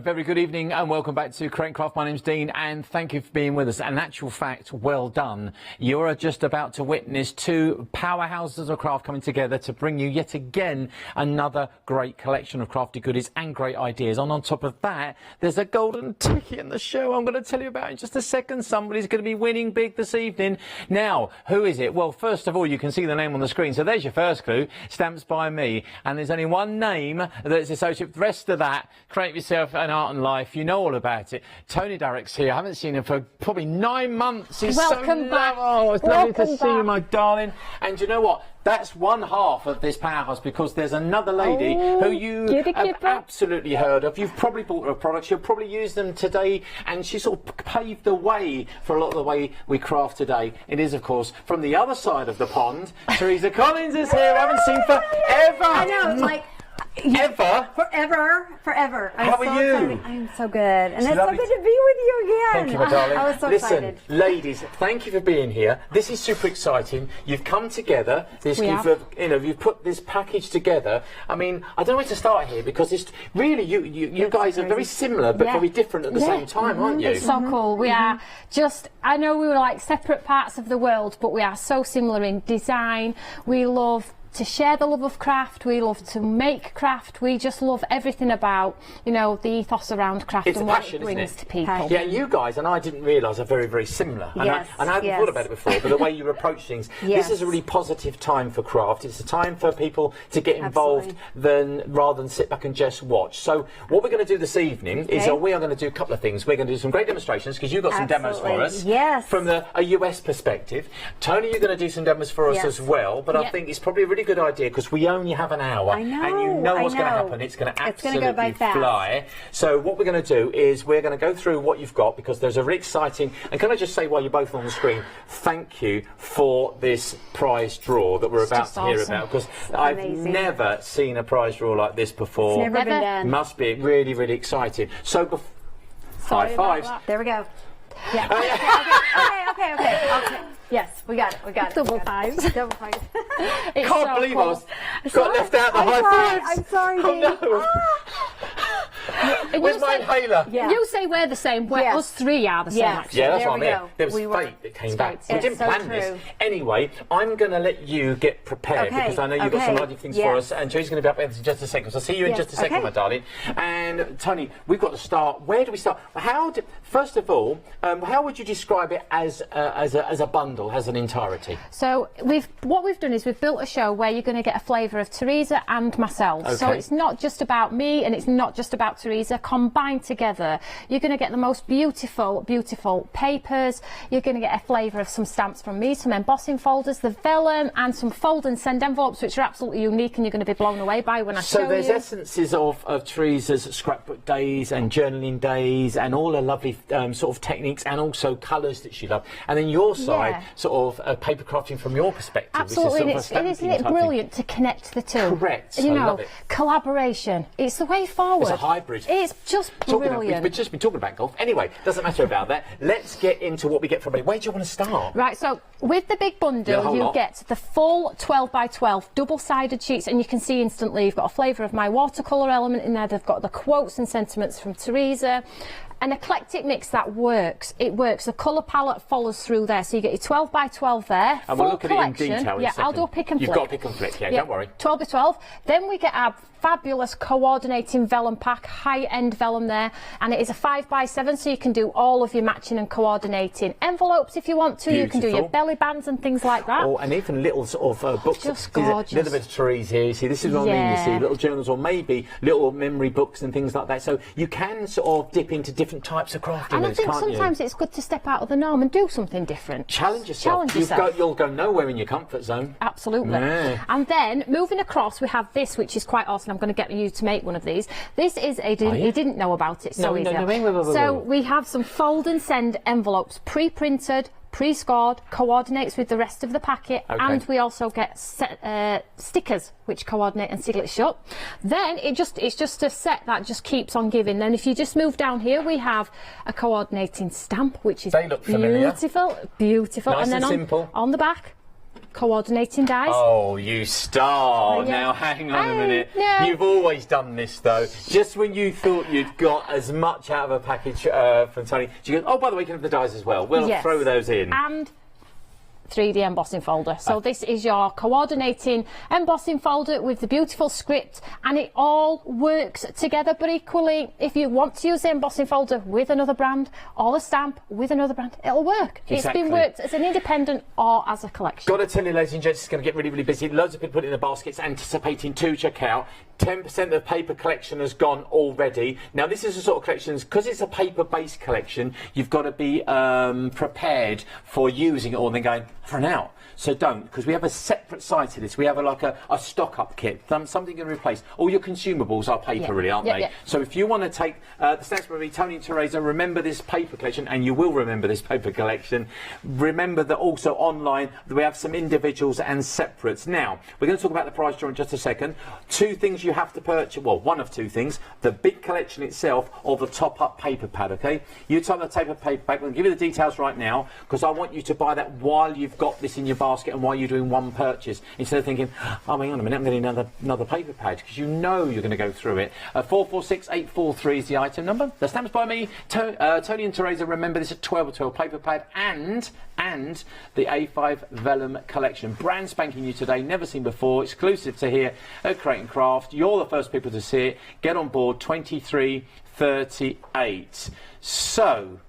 very good evening and welcome back to Create and Craft. My name's Dean and thank you for being with us. And in actual fact, well done. You're just about to witness two powerhouses of craft coming together to bring you yet again another great collection of crafty goodies and great ideas. And on top of that, there's a golden ticket in the show I'm going to tell you about in just a second. Somebody's going to be winning big this evening. Now, who is it? Well, first of all, you can see the name on the screen. So there's your first clue, Stamps by Me. And there's only one name that's associated with the rest of that. Create yourself an art and life. You know all about it. Toni Darroch's here. I haven't seen him for probably 9 months. He's Welcome back. Oh, it's lovely to see you, my darling. And you know what? That's one half of this powerhouse because there's another lady who you have absolutely heard of. You've probably bought her products. You'll probably use them today. And she sort of paved the way for a lot of the way we craft today. It is, of course, from the other side of the pond. Teresa Collins is here. I haven't seen forever. I know, like... Ever? Forever. How are you? Excited. I'm so good. And it's so good to be with you again. Thank you, my darling. I was so excited. Listen, ladies, thank you for being here. This is super exciting. You've come together. You've put this package together. I mean, I don't know where to start here because it's really you guys are very similar but very different at the same time, aren't you? It's so cool. We are just, I know we were like separate parts of the world, but we are so similar in design. We love to share the love of craft, we love to make craft, we just love everything about, you know, the ethos around craft and what it brings to people. Yeah, you guys, and I didn't realise, are very, very similar. And I hadn't thought about it before, but the way you approach things, this is a really positive time for craft. It's a time for people to get involved rather than sit back and just watch. So what we're going to do this evening is we are going to do a couple of things. We're going to do some great demonstrations, because you've got some demos for us. Yes. From a US perspective. Toni, you're going to do some demos for us as well, but I think it's probably a really good idea because we only have an hour. I know, and you know what's going to happen. It's going to absolutely go by fast. fly. So what we're going to do is we're going to go through what you've got because there's a really exciting, and can I just say while you're both on the screen, thank you for this prize draw that we're about to hear about, because I've never seen a prize draw like this before. It's never been done. Must be really, really exciting. So high fives. There we go. Yeah. Okay. Yes, we got it. Double fives. Double fives. Can't believe I got left out the high fives. I'm sorry, Dave. Where's my inhaler? You say we're the same. Us three are the same. Actually. Yeah, that's what I mean. There was fate that came back. We didn't plan this. Anyway, I'm going to let you get prepared because I know you've got some lovely things for us. And Joe's going to be up in just a second. So I'll see you in just a second, my darling. And Toni, we've got to start. Where do we start? First of all, how would you describe it as a bundle, as an entirety? So what we've done is we've built a show where you're going to get a flavour of Teresa and myself. So it's not just about me and it's not just about Teresa. Combined together, you're going to get the most beautiful papers. You're going to get a flavour of some stamps from me, some embossing folders, the vellum, and some fold and send envelopes, which are absolutely unique and you're going to be blown away by when I show you. So there's essences of Teresa's scrapbook days and journaling days and all the lovely sort of techniques and also colours that she loved. And then your side, sort of paper crafting from your perspective. Absolutely, isn't it brilliant to connect the two? Correct. You know, love it. Collaboration. It's the way forward. It's a hybrid. It's just brilliant. We've just been talking about golf. Anyway, doesn't matter about that. Let's get into what we get from it. Where do you want to start? Right, so with the big bundle, you get the full 12 by 12 double-sided sheets, and you can see instantly you've got a flavour of my watercolour element in there. They've got the quotes and sentiments from Teresa. An eclectic mix that works. It works. The colour palette follows through there. So you get your 12 by 12 there. And we'll look at it in detail in a second. I'll do a pick and flick. You've got a pick and flick, don't worry. 12 by 12. Then we get our fabulous coordinating vellum pack, high-end vellum there. And it is a 5 by 7, so you can do all of your matching and coordinating envelopes if you want to. Beautiful. You can do your belly bands and things like that. Oh, and even little sort of books. Just gorgeous. A little bit of Teresa here. You see, this is what I mean. You see, little journals or maybe little memory books and things like that. So you can sort of dip into different types of crafting. And I think sometimes it's good to step out of the norm and do something different. Challenge yourself. You'll go nowhere in your comfort zone. Absolutely. Yeah. And then moving across, we have this, which is quite awesome. I'm going to get you to make one of these. This is you didn't know about it, so easy. So we have some fold and send envelopes, pre-printed, pre-scored, coordinates with the rest of the packet, and we also get stickers which coordinate and seal it shut. Then it's just a set that just keeps on giving. Then if you just move down here, we have a coordinating stamp, which is they look familiar. beautiful. Nice and then simple. on the back, coordinating dies. Oh, you star. Now, hang on a minute. No. You've always done this, though. Just when you thought you'd got as much out of a package from Toni, she goes, oh, by the way, you can have the dies as well. We'll throw those in. And 3D embossing folder. So this is your coordinating embossing folder with the beautiful script, and it all works together. But equally, if you want to use the embossing folder with another brand or the stamp with another brand, it'll work. Exactly. It's been worked as an independent or as a collection. Got to tell you, ladies and gents, it's going to get really, really busy. Loads of people put it in the baskets, anticipating to check out. 10% of the paper collection has gone already. Now, this is the sort of collections, because it's a paper-based collection, you've got to be prepared for using it all and then going, for an out. So don't, because we have a separate side to this. We have a stock-up kit, something you can replace. All your consumables are paper, really, aren't they? So if you want to take the stamps from me, Toni and Teresa, remember this paper collection, and you will remember this paper collection. Remember that also online we have some individuals and separates. Now, we're going to talk about the prize draw in just a second. Two things you have to purchase, well, one of two things, the big collection itself or the top-up paper pad, okay? You type the paper pad, I'm going to give you the details right now, because I want you to buy that while you've got this in your basket and while you're doing one purchase, instead of thinking, oh, hang on a minute, I'm getting another paper pad, because you know you're going to go through it. 446843 is the item number. The stamps by me, Toni and Teresa. Remember this at 12 paper pad and the A5 Vellum collection. Brand spanking new today, never seen before, exclusive to here at Crate & Craft. You're the first people to see it. Get on board, 2338. So,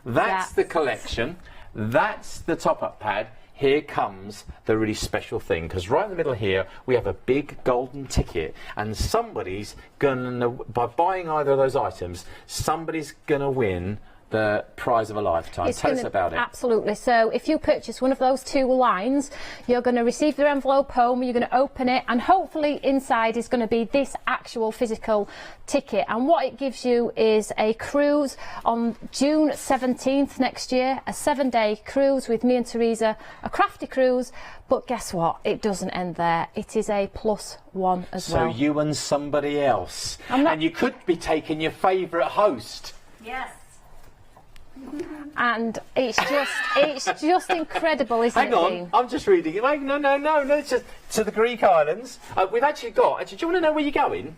that's the collection. That's the top-up pad. Here comes the really special thing, because right in the middle here we have a big golden ticket, and somebody's gonna, by buying either of those items, somebody's gonna win the prize of a lifetime. Tell us about it. Absolutely. So if you purchase one of those two lines, you're going to receive your envelope home, you're going to open it, and hopefully inside is going to be this actual physical ticket. And what it gives you is a cruise on June 17th next year, a 7-day cruise with me and Teresa, a crafty cruise. But guess what? It doesn't end there. It is a +1 as well. So you and somebody else. And you could be taking your favourite host. Yes. And it's just incredible, isn't it? Hang on, I'm just reading it. No, it's just to the Greek islands. We've actually got. Do you want to know where you're going?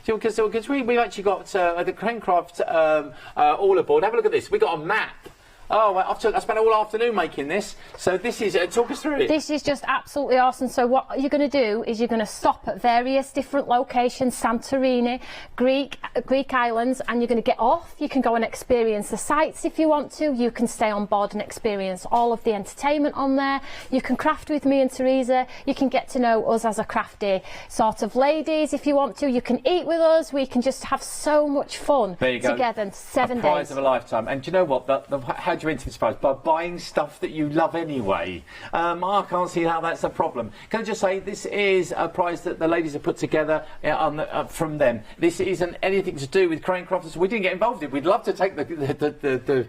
Because we've actually got the Crate & Craft all aboard. Have a look at this. We've got a map. Oh, I spent all afternoon making this. So this is, talk us through it. This is just absolutely awesome. So what you're going to do is you're going to stop at various different locations, Santorini, Greek islands, and you're going to get off. You can go and experience the sites if you want to. You can stay on board and experience all of the entertainment on there. You can craft with me and Teresa. You can get to know us as a crafty sort of ladies if you want to. You can eat with us. We can just have so much fun together in 7 days. A prize of a lifetime. And do you know what? How do you enter this prize? By buying stuff that you love anyway. I can't see how that's a problem. Can I just say, this is a prize that the ladies have put together from them. This isn't anything to do with Crate & Craft. We didn't get involved in it. We'd love to take the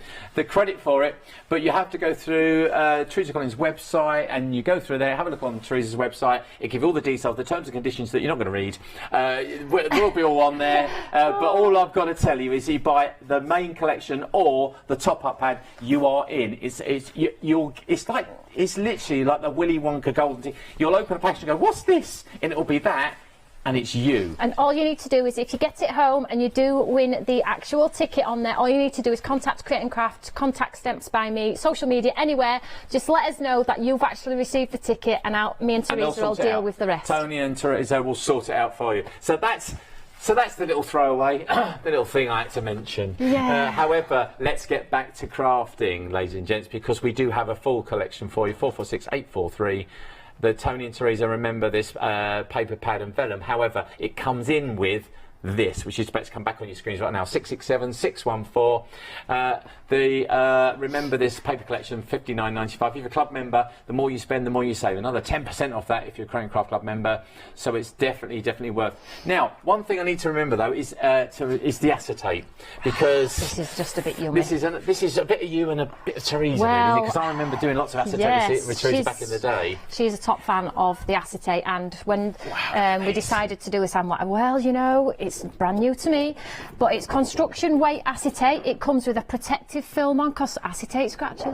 credit for it, but you have to go through Teresa Collins' website, and you go through there, have a look on Teresa's website. It gives all the details, the terms and conditions that you're not going to read. Will be all on there. But all I've got to tell you is, you buy the main collection or the top-up pad, you are in. It's literally like the Willy Wonka golden ticket. You'll open a package and go, what's this? And it'll be that, and it's you. And all you need to do is, if you get it home and you do win the actual ticket on there, all you need to do is contact Crate & Craft, contact Stamps by Me, social media, anywhere. Just let us know that you've actually received the ticket, and me and Teresa will deal with the rest. Toni and Teresa will sort it out for you. So that's the little throwaway, the little thing I had to mention. Yeah. However, let's get back to crafting, ladies and gents, because we do have a full collection for you. 446843. The Toni and Teresa remember this paper pad and vellum. However, it comes in with this, which is about to come back on your screens right now, 667614. Remember this paper collection, $59.95. If you're a club member, the more you spend, the more you save. Another 10% off that if you're a Crate & Craft Club member. So it's definitely worth. Now, one thing I need to remember though is the acetate, because this is just a bit yummy. This is a bit of you and a bit of Teresa, really, because I remember doing lots of acetate with Teresa back in the day. She's a top fan of the acetate, and when we decided to do this, I'm like, well, you know, it's it's brand new to me, but it's construction weight acetate. It comes with a protective film on because acetate scratches,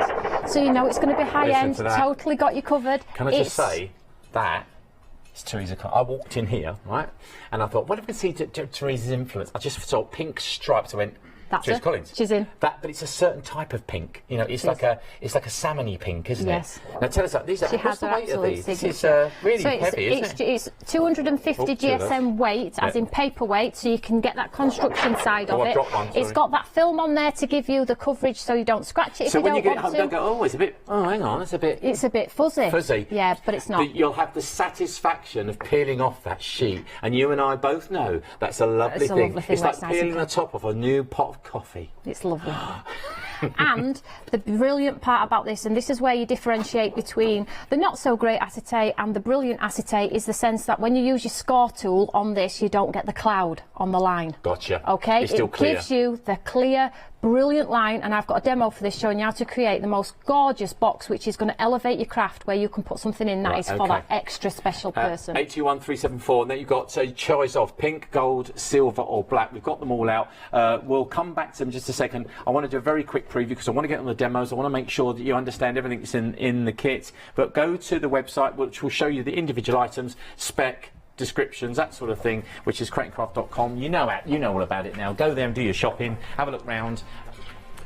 so you know it's going to be high end. Totally got you covered. Can I just say that it's Teresa? I walked in here, right, and I thought, what if we see Teresa's influence? I just saw pink stripes. I went, that's Teresa it. Collins. She's in. But it's a certain type of pink. You know, it's like a salmony pink, isn't it? Now tell us, these are, what's the weight of these? This is really heavy, isn't it? It's 250 GSM weight, as in paper weight, so you can get that construction side of it. It's got that film on there to give you the coverage, so you don't scratch it. So when you get it home, don't go, oh, it's a bit. Oh, hang on, it's a bit. It's a bit fuzzy. Fuzzy. Yeah, but it's not. But you'll have the satisfaction of peeling off that sheet, and you and I both know that's a lovely thing. It's like peeling the top off a new pot of coffee. It's lovely. And the brilliant part about this, and this is where you differentiate between the not so great acetate and the brilliant acetate, is the sense that when you use your score tool on this, you don't get the cloud on the line. Gotcha. Okay, it's still clear. Gives you the clear, brilliant line, and I've got a demo for this showing you how to create the most gorgeous box, which is going to elevate your craft, where you can put something in that is for that extra special person. 821374, and then you've got a choice of pink, gold, silver or black. We've got them all out. We'll come back to them in just a second. I want to do a very quick preview because I want to get on the demos. I want to make sure that you understand everything that's in the kit. But go to the website, which will show you the individual items, spec, descriptions, that sort of thing, which is crankcraft.com. You know all about it now. Go there and do your shopping, have a look round,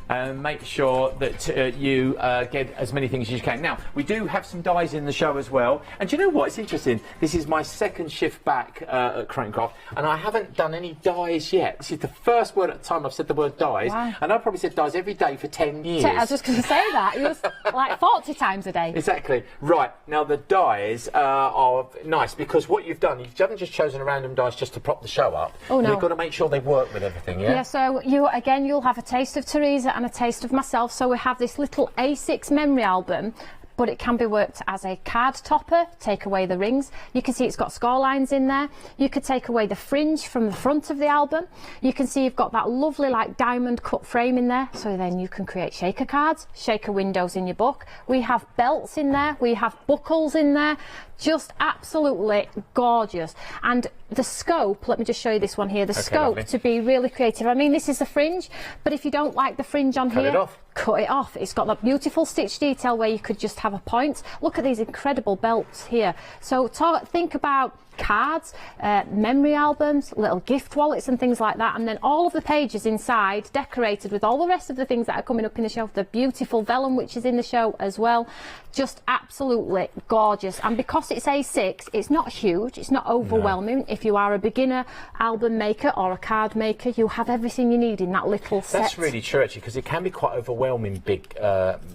and make sure that you get as many things as you can. Now, we do have some dies in the show as well, and do you know what? It's interesting. This is my second shift back at Crankcraft, and I haven't done any dies yet. This is the first word at a time I've said the word dies, and I've probably said dies every day for 10 years. I was just going to say that. It was like 40 times a day. Exactly. Right, now the dies are nice, because what you've done, you haven't just chosen a random dice just to prop the show up. Oh, no. You've got to make sure they work with everything, yeah? Yeah, so you'll have a taste of Teresa and a taste of myself. So we have this little A6 memory album, but it can be worked as a card topper. Take away the rings. You can see it's got score lines in there. You could take away the fringe from the front of the album. You can see you've got that lovely like diamond cut frame in there, so then you can create shaker cards, shaker windows in your book. We have belts in there, we have buckles in there, just absolutely gorgeous. And the scope, let me just show you this one here, the scope to be really creative. I mean, this is a fringe, but if you don't like the fringe on here, cut it off. It's got that beautiful stitch detail where you could just have a point. Look at these incredible belts here. So think about cards, memory albums, little gift wallets and things like that, and then all of the pages inside decorated with all the rest of the things that are coming up in the show. The beautiful vellum which is in the show as well, just absolutely gorgeous. And because it's A6, it's not huge, it's not overwhelming. No. If you are a beginner album maker or a card maker, you have everything you need in that little set. That's really true actually, because it can be quite overwhelming, big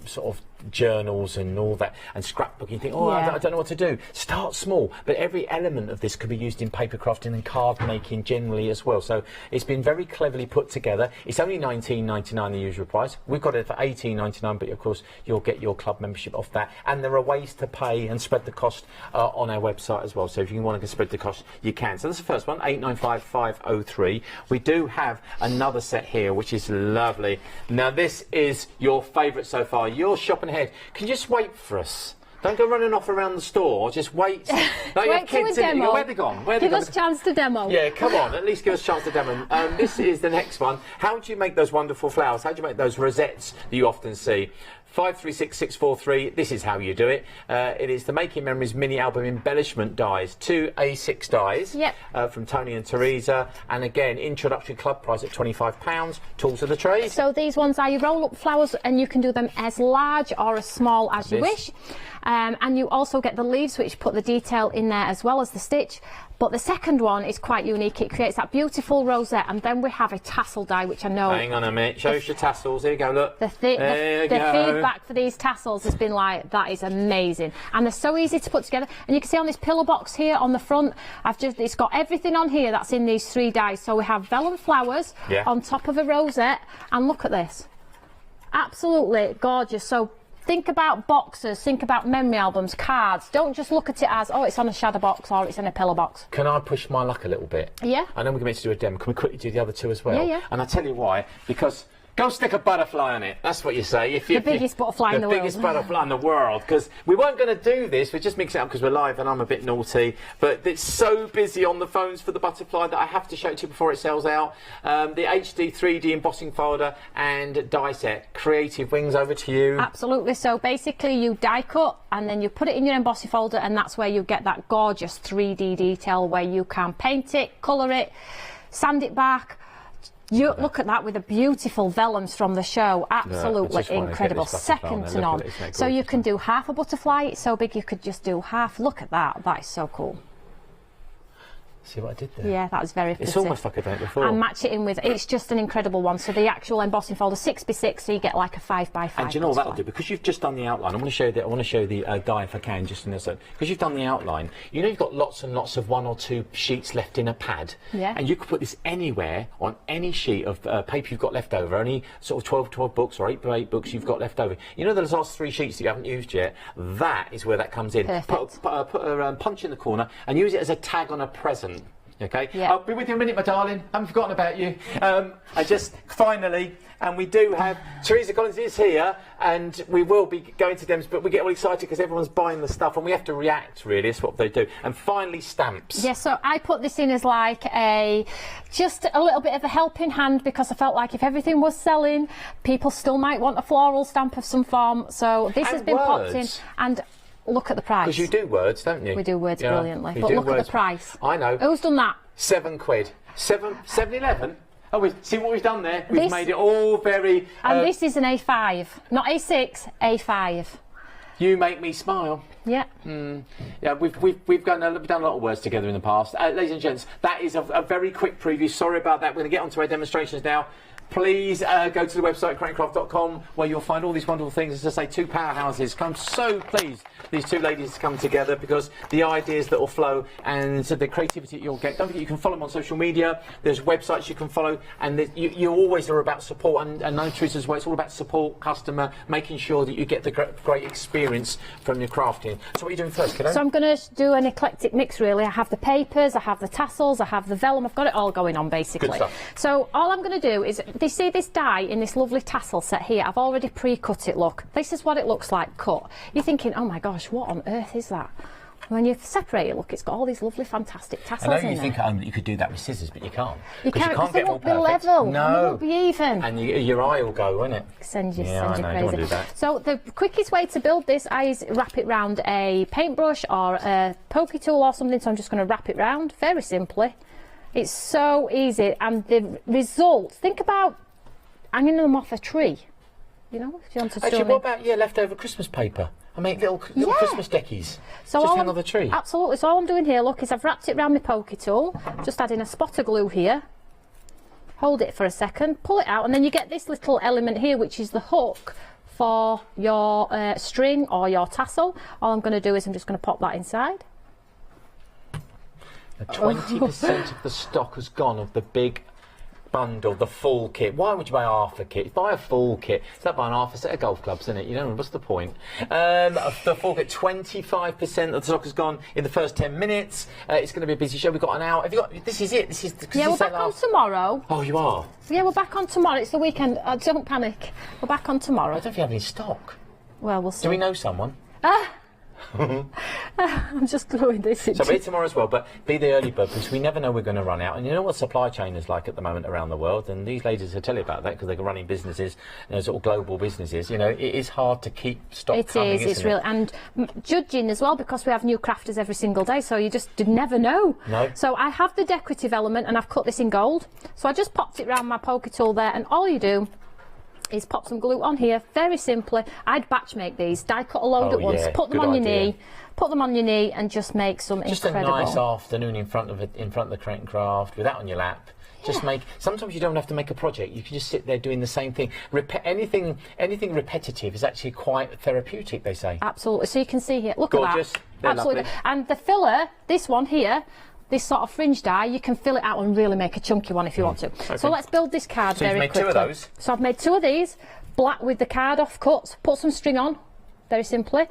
sort of journals and all that, and scrapbooking. You think, oh, I don't know what to do. Start small, but every element of this could be used in paper crafting and card making generally as well. So it's been very cleverly put together. It's only $19.99 the usual price. We've got it for $18.99, but of course you'll get your club membership off that, and there are ways to pay and spread the cost on our website as well. So if you want to spread the cost, you can. So that's the first one, 895503. We do have another set here which is lovely. Now this is your favourite so far. You're shopping ahead. Can you just wait for us? Don't go running off around the store. Just wait. No, you have kids in it. You go, where they gone? Give us a chance to demo. Yeah, come on. At least give us a chance to demo. This is the next one. How do you make those wonderful flowers? How do you make those rosettes that you often see? 536643, this is how you do it. It is the Making Memories mini album embellishment dies, 2 A6 dies from Toni and Teresa, and again introductory club price at £25, tools of the trade. So these ones are your roll up flowers, and you can do them as large or as small as you wish. And you also get the leaves which put the detail in there as well as the stitch. But the second one is quite unique. It creates that beautiful rosette, and then we have a tassel die, which I know... Hang on a minute. Show us your tassels. Here you go, look. The feedback for these tassels has been like, that is amazing. And they're so easy to put together. And you can see on this pillow box here on the front, it's got everything on here that's in these 3 dies. So we have vellum flowers on top of a rosette. And look at this. Absolutely gorgeous. So think about boxes, think about memory albums, cards. Don't just look at it as, oh, it's on a shadow box or it's in a pillow box. Can I push my luck a little bit? Yeah. I know we're going to do a demo. Can we quickly do the other two as well? Yeah, yeah. And I'll tell you why. Because Go stick a butterfly on it. That's what you say. The biggest butterfly in the world. The biggest butterfly in the world. Because we weren't going to do this. We're just mixing it up because we're live and I'm a bit naughty. But it's so busy on the phones for the butterfly that I have to show it to you before it sells out. The HD 3D embossing folder and die set. Creative Wings, over to you. Absolutely. So basically you die cut and then you put it in your embossing folder, and that's where you get that gorgeous 3D detail where you can paint it, colour it, sand it back. You look at that with the beautiful vellums from the show. Absolutely incredible. Second to none. So you can do half a butterfly. It's so big you could just do half. Look at that. That is so cool. See what I did there? Yeah, that was very pretty. It's almost like I've done it before. And match it in with, it's just an incredible one. So the actual embossing folder, 6x6, so you get like a 5x5. And do you know what that'll do? Because you've just done the outline, I want to show the die if I can, just in a second. Because you've done the outline, you know you've got lots and lots of 1 or 2 sheets left in a pad. Yeah. And you could put this anywhere on any sheet of paper you've got left over, any sort of 12 books or 8 by 8 books you've got left over. You know those last 3 sheets that you haven't used yet? That is where that comes in. Perfect. Put a punch in the corner and use it as a tag on a present. Okay, yeah. I'll be with you in a minute, my darling. I haven't forgotten about you. I just finally, and we do have Teresa Collins is here, and we will be going to them, but we get all excited because everyone's buying the stuff, and we have to react. Really, it's what they do. And finally, stamps. Yeah, so I put this in as like just a little bit of a helping hand, because I felt like if everything was selling, people still might want a floral stamp of some form. So this has been popped in, and look at the price. Because you do words, don't you? We do words brilliantly. You but do look words. at the price. I know. Who's done that? £7. 7-11? Oh, see what we've done there? We've made it all very... And this is an A5. Not A6, A5. You make me smile. Yeah. Yeah, we've done a lot of words together in the past. Ladies and gents, that is a very quick preview. Sorry about that. We're going to get onto our demonstrations now. Please go to the website crankcraft.com, where you'll find all these wonderful things. As I say, 2 powerhouses. I'm so pleased these 2 ladies to come together, because the ideas that will flow and the creativity that you'll get. Don't forget, you can follow them on social media. There's websites you can follow, and you always are about support. And no, Teresa's way, it's all about support, customer, making sure that you get the great experience from your crafting. So what are you doing first, kiddo? So I'm going to do an eclectic mix, really. I have the papers, I have the tassels, I have the vellum. I've got it all going on, basically. Good stuff. So all I'm going to do is, you see this die in this lovely tassel set here? I've already pre-cut it, look. This is what it looks like cut. You're thinking, oh my gosh, what on earth is that? When you separate it, look, it's got all these lovely, fantastic tassels in there. I know you think you could do that with scissors, but you can't. You can't, because they won't be perfect. level. No. And they won't be even. And your eye will go, won't it? Send you I know, crazy. don't want to do that. So the quickest way to build this is wrap it round a paintbrush or a pokey tool or something. So I'm just going to wrap it round very simply. It's so easy, and the results, think about hanging them off a tree. You know, if you want to actually, what about leftover Christmas paper? I make little Christmas deckies. So just hang on the tree. Absolutely. So all I'm doing here, look, is I've wrapped it around my pokey tool. Just adding a spot of glue here. Hold it for a second, pull it out, and then you get this little element here, which is the hook for your string or your tassel. All I'm going to do is I'm just going to pop that inside. 20% of the stock has gone of the big bundle, the full kit. Why would you buy half a kit? Buy a full kit. It's like buying half a set of golf clubs, isn't it? You know, what's the point? The full kit, 25% of the stock has gone in the first 10 minutes. It's going to be a busy show. We've got an hour. Have you got? This is it. This is. Yeah, we're back on tomorrow. Oh, you are. Yeah, we're back on tomorrow. It's the weekend. Don't panic. We're back on tomorrow. I don't know if you have any stock. Well, we'll see. Do we know someone? I'm just gluing this in. So be tomorrow as well, but be the early bird, because we never know we're going to run out. And you know what supply chain is like at the moment around the world, and these ladies will tell you about that, because they're running businesses, sort of global businesses. You know, it is hard to keep stock coming, it's real. And judging as well, because we have new crafters every single day, so you just never know. No. So I have the decorative element, and I've cut this in gold. So I just popped it around my poker tool there, and all you do is pop some glue on here, very simply. I'd batch make these, die cut a load at once, put them on your knee, and just make some incredible. A nice afternoon in front of the Crank Craft, with that on your lap. Just make. Sometimes you don't have to make a project. You can just sit there doing the same thing. Anything repetitive is actually quite therapeutic, they say. Absolutely. So you can see here. Look gorgeous. at that. They're absolutely. lovely. And the filler, this one here. This sort of fringe die, you can fill it out and really make a chunky one if you want to. Okay. So let's build this card very quickly. So you've made 2 of those? So I've made 2 of these, black with the card off cut, put some string on, very simply.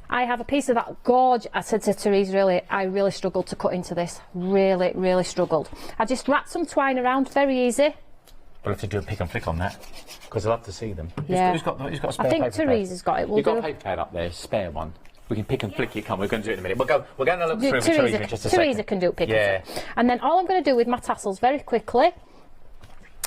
I have a piece of that gorge. I said to Teresa, I really struggled to cut into this. Really, really struggled. I just wrapped some twine around, very easy. We'll have to do a pick and flick on that because I'd love to see them. Yeah. Who's got a spare paper I think Teresa's got it. You've got a paper pad up there, spare one. We can pick and flick it. Come, we're going to do it in a minute. We're going to look through with Teresa in just a second. Teresa can do pick and flick. And then all I'm going to do with my tassels very quickly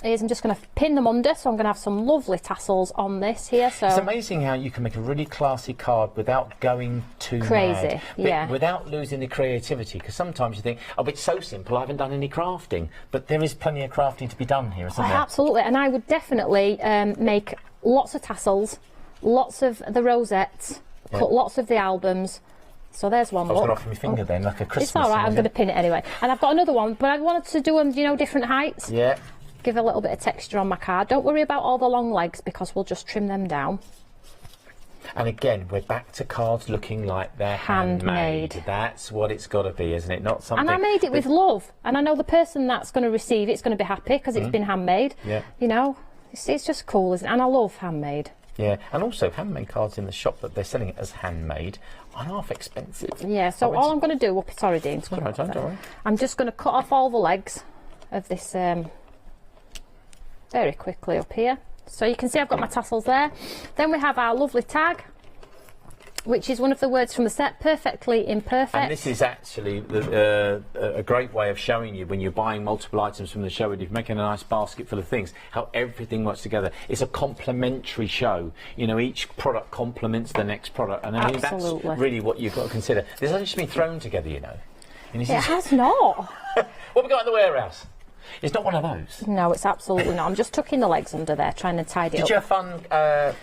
is I'm just going to pin them under, so I'm going to have some lovely tassels on this here. So it's amazing how you can make a really classy card without going too crazy, mad, without losing the creativity. Because sometimes you think, oh, it's so simple, I haven't done any crafting, but there is plenty of crafting to be done here, isn't there? Absolutely, and I would definitely make lots of tassels, lots of the rosettes, cut lots of the albums. So there's one. I was going to offer my finger then, like a Christmas. It's all right. I'm going to pin it anyway. And I've got another one, but I wanted to do them, you know, different heights. Yeah. Give a little bit of texture on my card. Don't worry about all the long legs because we'll just trim them down. And again, we're back to cards looking like they're handmade. That's what it's got to be, isn't it? Not something. And I made it with love. And I know the person that's going to receive it's going to be happy because it's been handmade. Yeah. You know, it's just cool, isn't it? And I love handmade. Yeah, and also handmade cards in the shop that they're selling it as handmade are half expensive. Yeah, so all I'm going to do, sorry Dean, don't worry. I'm just going to cut off all the legs of this very quickly up here. So you can see I've got my tassels there. Then we have our lovely tag, which is one of the words from the set, perfectly imperfect. And this is actually a great way of showing you when you're buying multiple items from the show and you're making a nice basket full of things, how everything works together. It's a complementary show. You know, each product complements the next product. And I mean, that's really what you've got to consider. This hasn't just been thrown together, you know. And it has not. What have we got in the warehouse? It's not one of those. No, it's absolutely not. I'm just tucking the legs under there, trying to tidy it up. Did you have fun,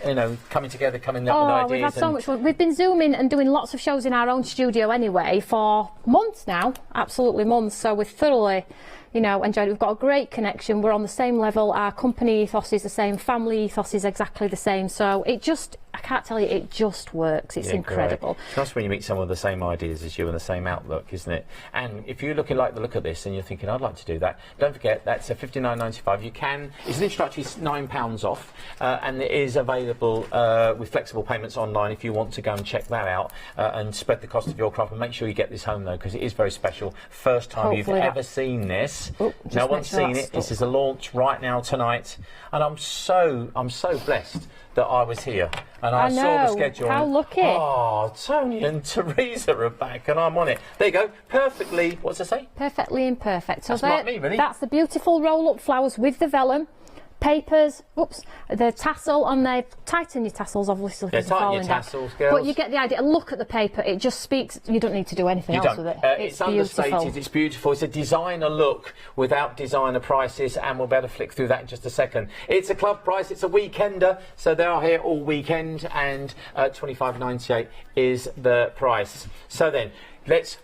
you know, coming together, coming up with ideas? We've had so much fun. We've been Zooming and doing lots of shows in our own studio anyway for months now, absolutely months. So we've thoroughly, you know, enjoyed it. We've got a great connection. We're on the same level. Our company ethos is the same. Family ethos is exactly the same. So it just, I can't tell you, it just works. It's incredible. Great. It's nice when you meet someone with the same ideas as you and the same outlook, isn't it? And if you're looking like the look of this and you're thinking, I'd like to do that, don't forget that's a $59.95. You can, it's an introductory £9 off, and it is available with flexible payments online if you want to go and check that out and spread the cost of your craft. And make sure you get this home though, because it is very special. First time you've ever seen this. No one's seen it. This is a launch right now tonight, and I'm so blessed that I was here and I saw the schedule. How lucky! Oh, Toni and Teresa are back, and I'm on it. There you go, perfectly. What's it say? Perfectly imperfect. So that's like me, really. That's the beautiful roll-up flowers with the vellum. Papers, the tassel, and they tighten your tassels, obviously. Yeah, tighten your tassels, girls. But you get the idea. Look at the paper; it just speaks. You don't need to do anything else with it. It's understated. It's beautiful. It's a designer look without designer prices, and we'll be able to flick through that in just a second. It's a club price. It's a weekender, so they are here all weekend, and $25.98 is the price. So then,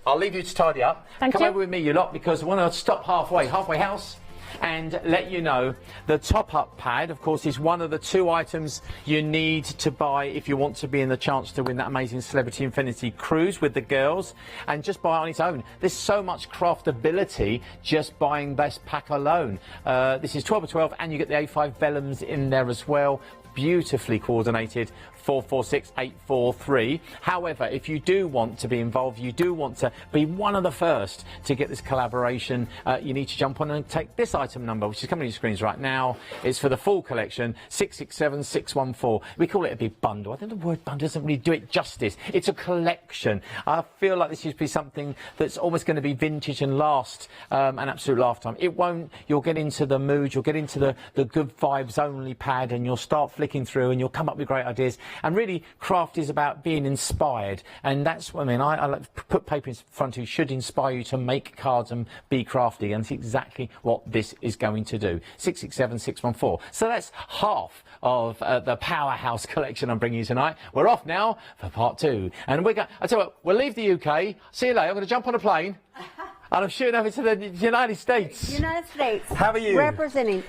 I'll leave you to tidy up. Come over with me, you lot, because I want to stop halfway house. And let you know the top-up pad, of course, is one of the 2 items you need to buy if you want to be in the chance to win that amazing Celebrity Infinity cruise with the girls. And just buy it on its own. There's so much craftability just buying this pack alone. This is 12 of 12, and you get the A5 vellums in there as well. Beautifully coordinated. 446843. However, if you do want to be involved, you do want to be one of the first to get this collaboration, you need to jump on and take this item number, which is coming on your screens right now. It's for the full collection, 667614. We call it a big bundle. I think the word bundle doesn't really do it justice. It's a collection. I feel like this should be something that's almost going to be vintage and last an absolute lifetime. It won't. You'll get into the mood, you'll get into the good vibes only pad, and you'll start flicking through and you'll come up with great ideas. And really, craft is about being inspired, and that's what I mean. I like to put paper in front of you, should inspire you to make cards and be crafty, and it's exactly what this is going to do. 667614. So that's half of the powerhouse collection I'm bringing you tonight. We're off now for part 2, and I tell you what, we'll leave the UK. See you later. I'm going to jump on a plane, and I'm shooting over to the United States. United States. How are you? Representing.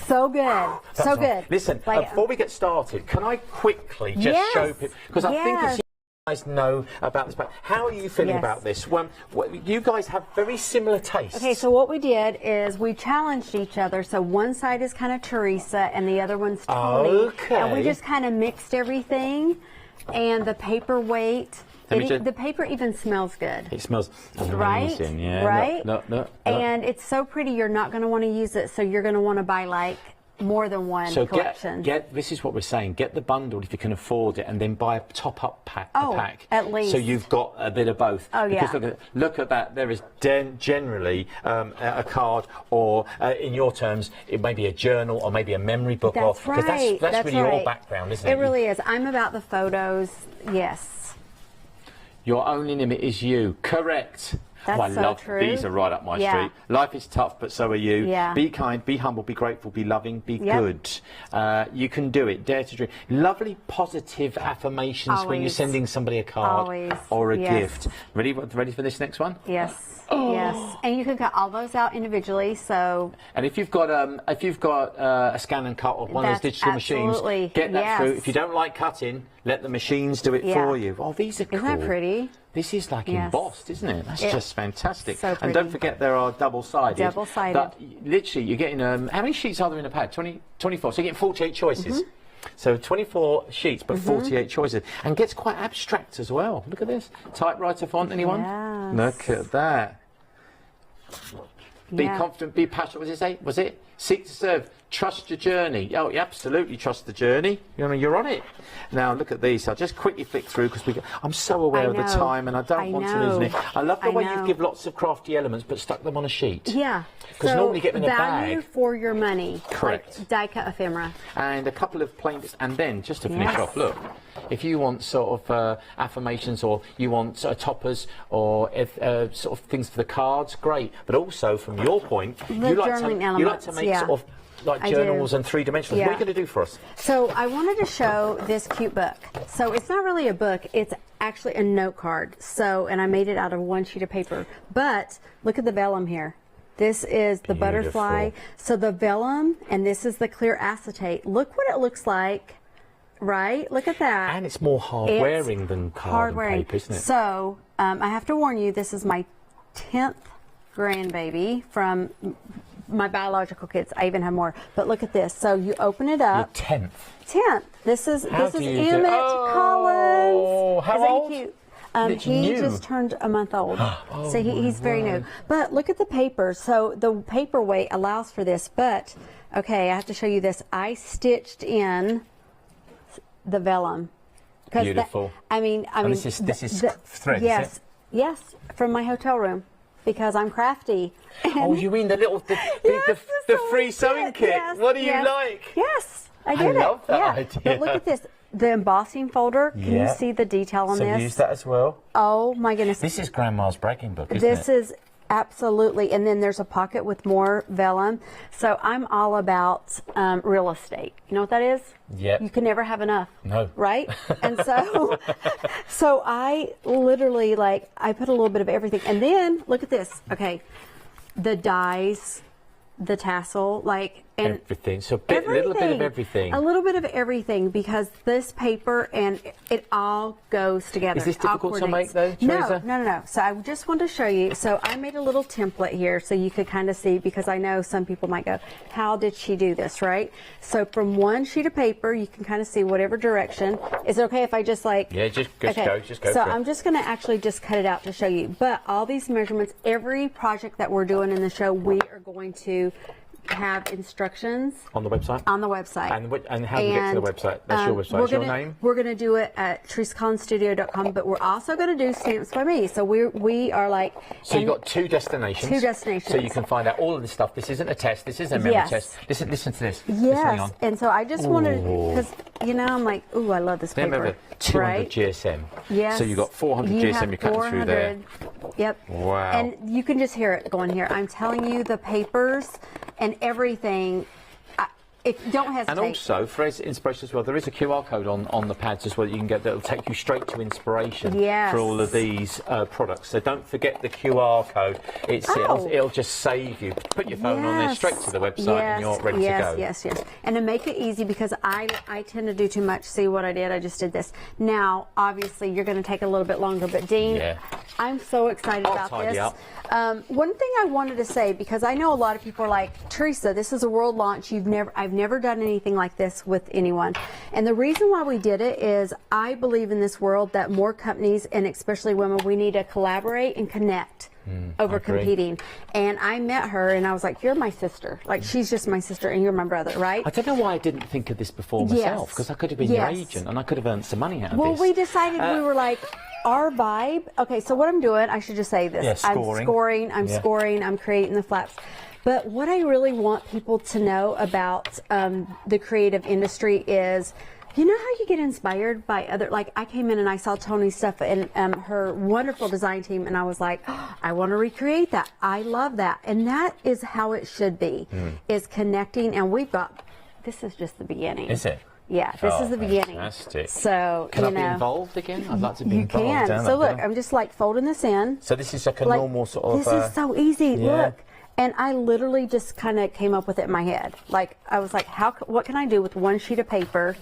So good. So good. Listen, before we get started, can I quickly just show people, because I think it's you guys know about this, but how are you feeling about this? You guys have very similar tastes. Okay, so what we did is we challenged each other. So one side is kind of Teresa and the other one's Toni. Okay. And we just kind of mixed everything, and the paper weight. The paper even smells good. It smells amazing, right? Yeah. Right? Look. And it's so pretty, you're not going to want to use it, so you're going to want to buy like more than one collection. This is what we're saying. Get the bundle if you can afford it, and then buy a top-up pack. At least. So you've got a bit of both. Oh, yeah. Because look at that. There is generally a card, or in your terms, it may be a journal or maybe a memory book. That's right. That's really your background, isn't it? It really is. I'm about the photos. Yes. Your only limit is you. Correct. That's I love true. These are right up my street. Life is tough, but so are you. Yeah. Be kind, be humble, be grateful, be loving, be good. You can do it. Dare to dream. Lovely, positive affirmations when you're sending somebody a card or a gift. Ready for this next one? Yes. Yes, and you can cut all those out individually. So, and if you've got a scan and cut of one of those digital machines, get that through. If you don't like cutting, let the machines do it for you. Oh, these are cool. Isn't that pretty? This is like embossed, isn't it? That's just fantastic. So pretty. And don't forget there are double-sided. Double-sided. But literally, you're getting how many sheets are there in a pad? 24. So you're getting 48 choices. So 24 sheets, but 48 choices. And gets quite abstract as well. Look at this. Typewriter font, anyone? Yes. Look at that. Be confident, be passionate. What did it say? Was it? Seek to serve. Trust your journey. Oh, you absolutely trust the journey. I mean, you're on it. Now, look at these. I'll just quickly flick through because I'm so aware of the time and I don't want to lose it. I love the way you give lots of crafty elements but stuck them on a sheet. Yeah. Because normally you get them in a bag. Value for your money. Correct. Like die-cut ephemera. And a couple of plain bits. And then, just to finish off, look. If you want sort of affirmations, or you want toppers, or sort of things for the cards, great. But also, from your point, you like to make sort of like journals and three-dimensional. What are you going to do for us? So I wanted to show this cute book. So it's not really a book, it's actually a note card. So, and I made it out of one sheet of paper. But look at the vellum here. This is the butterfly. So the vellum, and this is the clear acetate. Look what it looks like. Right? Look at that. And it's more hard-wearing than card and paper, isn't it? So, I have to warn you, this is my 10th grandbaby from my biological kids. I even have more. But look at this. So you open it up. Your 10th? 10th. This is Emmett Collins. How old? Cute? He just turned a month old. So he's very new. But look at the paper. So the paperweight allows for this. But, okay, I have to show you this. I stitched in the vellum. Beautiful. This is thread, yes, is it? Yes, from my hotel room, because I'm crafty. Oh, you mean the free sewing kit? Yes, what do you like? Yes, I did it. Love that idea. But look at this. The embossing folder, can you see the detail on this? So use that as well? Oh my goodness. This is Grandma's bragging book, isn't This is absolutely, and then there's a pocket with more vellum. So I'm all about real estate. You know what that is? Yeah. You can never have enough. No. Right? And so, so I literally I put a little bit of everything. And then look at this. Okay. The dies, the tassel, and everything. So a little bit of everything. A little bit of everything, because this paper and it all goes together. Is this difficult to make though, Teresa? No. So I just wanted to show you. So I made a little template here so you could kind of see, because I know some people might go, how did she do this, right? So from one sheet of paper, you can kind of see whatever direction. Is it okay if I just Yeah, just go. So I'm just going to actually just cut it out to show you. But all these measurements, every project that we're doing in the show, we are going to have instructions on the website. And how do you get to the website? That's your website. What's your name? We're going to do it at teresacollinsstudio.com, but we're also going to do Stamps by Me. So we are So you've got two destinations. Two destinations. So you can find out all of this stuff. This isn't a test. This isn't a memory test. Listen to this. Yes. And so I just wanted, because I'm like, ooh, I love this paper. Remember, 200 GSM. Yes. So you've got 400 GSM you're cutting through there. Yep. Wow. And you can just hear it going here. I'm telling you, the papers and everything. Don't hesitate. And also, for inspiration as well, there is a QR code on the pads as well that you can get that will take you straight to inspiration for all of these products. So don't forget the QR code. It'll just save you. Put your phone on there, straight to the website, and you're ready to go. Yes. And to make it easy, because I tend to do too much. See what I did? I just did this. Now, obviously, you're going to take a little bit longer, but Dean, I'm so excited about this. One thing I wanted to say, because I know a lot of people are like, Teresa, this is a world launch. I've never done anything like this with anyone. And the reason why we did it is I believe in this world that more companies, and especially women, we need to collaborate and connect over competing. And I met her and I was like, you're my sister. Like, she's just my sister and you're my brother, right? I don't know why I didn't think of this before myself, because I could have been your agent and I could have earned some money out of this. Well, we decided we were like, our vibe. Okay, so what I'm doing, I should just say this. Yeah, scoring. I'm scoring, I'm creating the flaps. But what I really want people to know about the creative industry is, you know how you get inspired by other, like I came in and I saw Toni's stuff and her wonderful design team, and I was like, oh, I want to recreate that. I love that. And that is how it should be, is connecting. And we've got, this is just the beginning. Is it? Yeah, this is the beginning. Fantastic. So, can I be involved again? I'd like to be involved. You can. So look, I'm just like folding this in. So this is like a normal sort of... This is so easy. Look. And I literally just kind of came up with it in my head. Like, I was like, what can I do with one sheet of paper?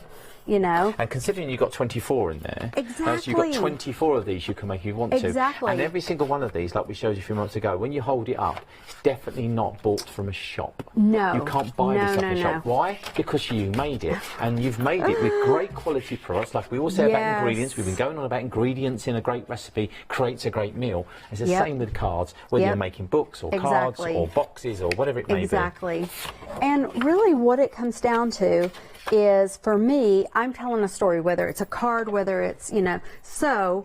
You know. And considering you've got 24 in there, exactly. So you've got 24 of these you can make if you want to. Exactly. And every single one of these, like we showed you a few months ago, when you hold it up, it's definitely not bought from a shop. No. You can't buy this off a shop. Why? Because you made it. And you've made it with great quality products. Like we all say about ingredients. We've been going on about ingredients in a great recipe creates a great meal. It's the same with cards, whether you're making books or cards or boxes or whatever it may be. Exactly. And really what it comes down to is, for me, I'm telling a story, whether it's a card, whether it's, you know, so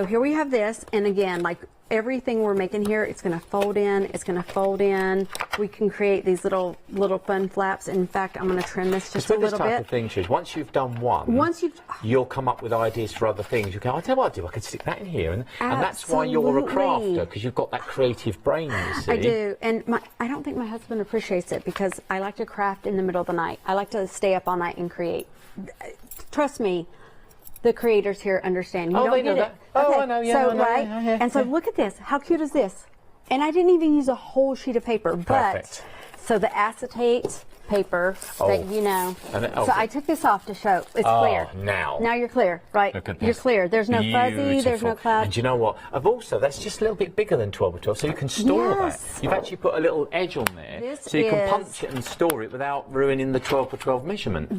here we have this, and again, like everything we're making here, it's going to fold in, it's going to fold in. We can create these little fun flaps. In fact, I'm going to trim this just a little bit. This type of thing, once you've done one, you'll come up with ideas for other things. You go, I tell you what I do, I could stick that in here, and that's why you're a crafter, because you've got that creative brain, you see. I do, and I don't think my husband appreciates it, because I like to craft in the middle of the night. I like to stay up all night and create. Trust me, the creators here understand. You don't get it. Oh, I know, yeah. So, right? And so look at this. How cute is this? And I didn't even use a whole sheet of paper. Perfect. But, so the acetate paper that you know. So I took this off to show it's clear. Now you're clear, right? Look at this. You're clear. There's no fuzzy, there's no cloud. And you know what? I've also, that's just a little bit bigger than 12 by 12, so you can store that. You've actually put a little edge on there, so you can punch it and store it without ruining the 12 by 12 measurement.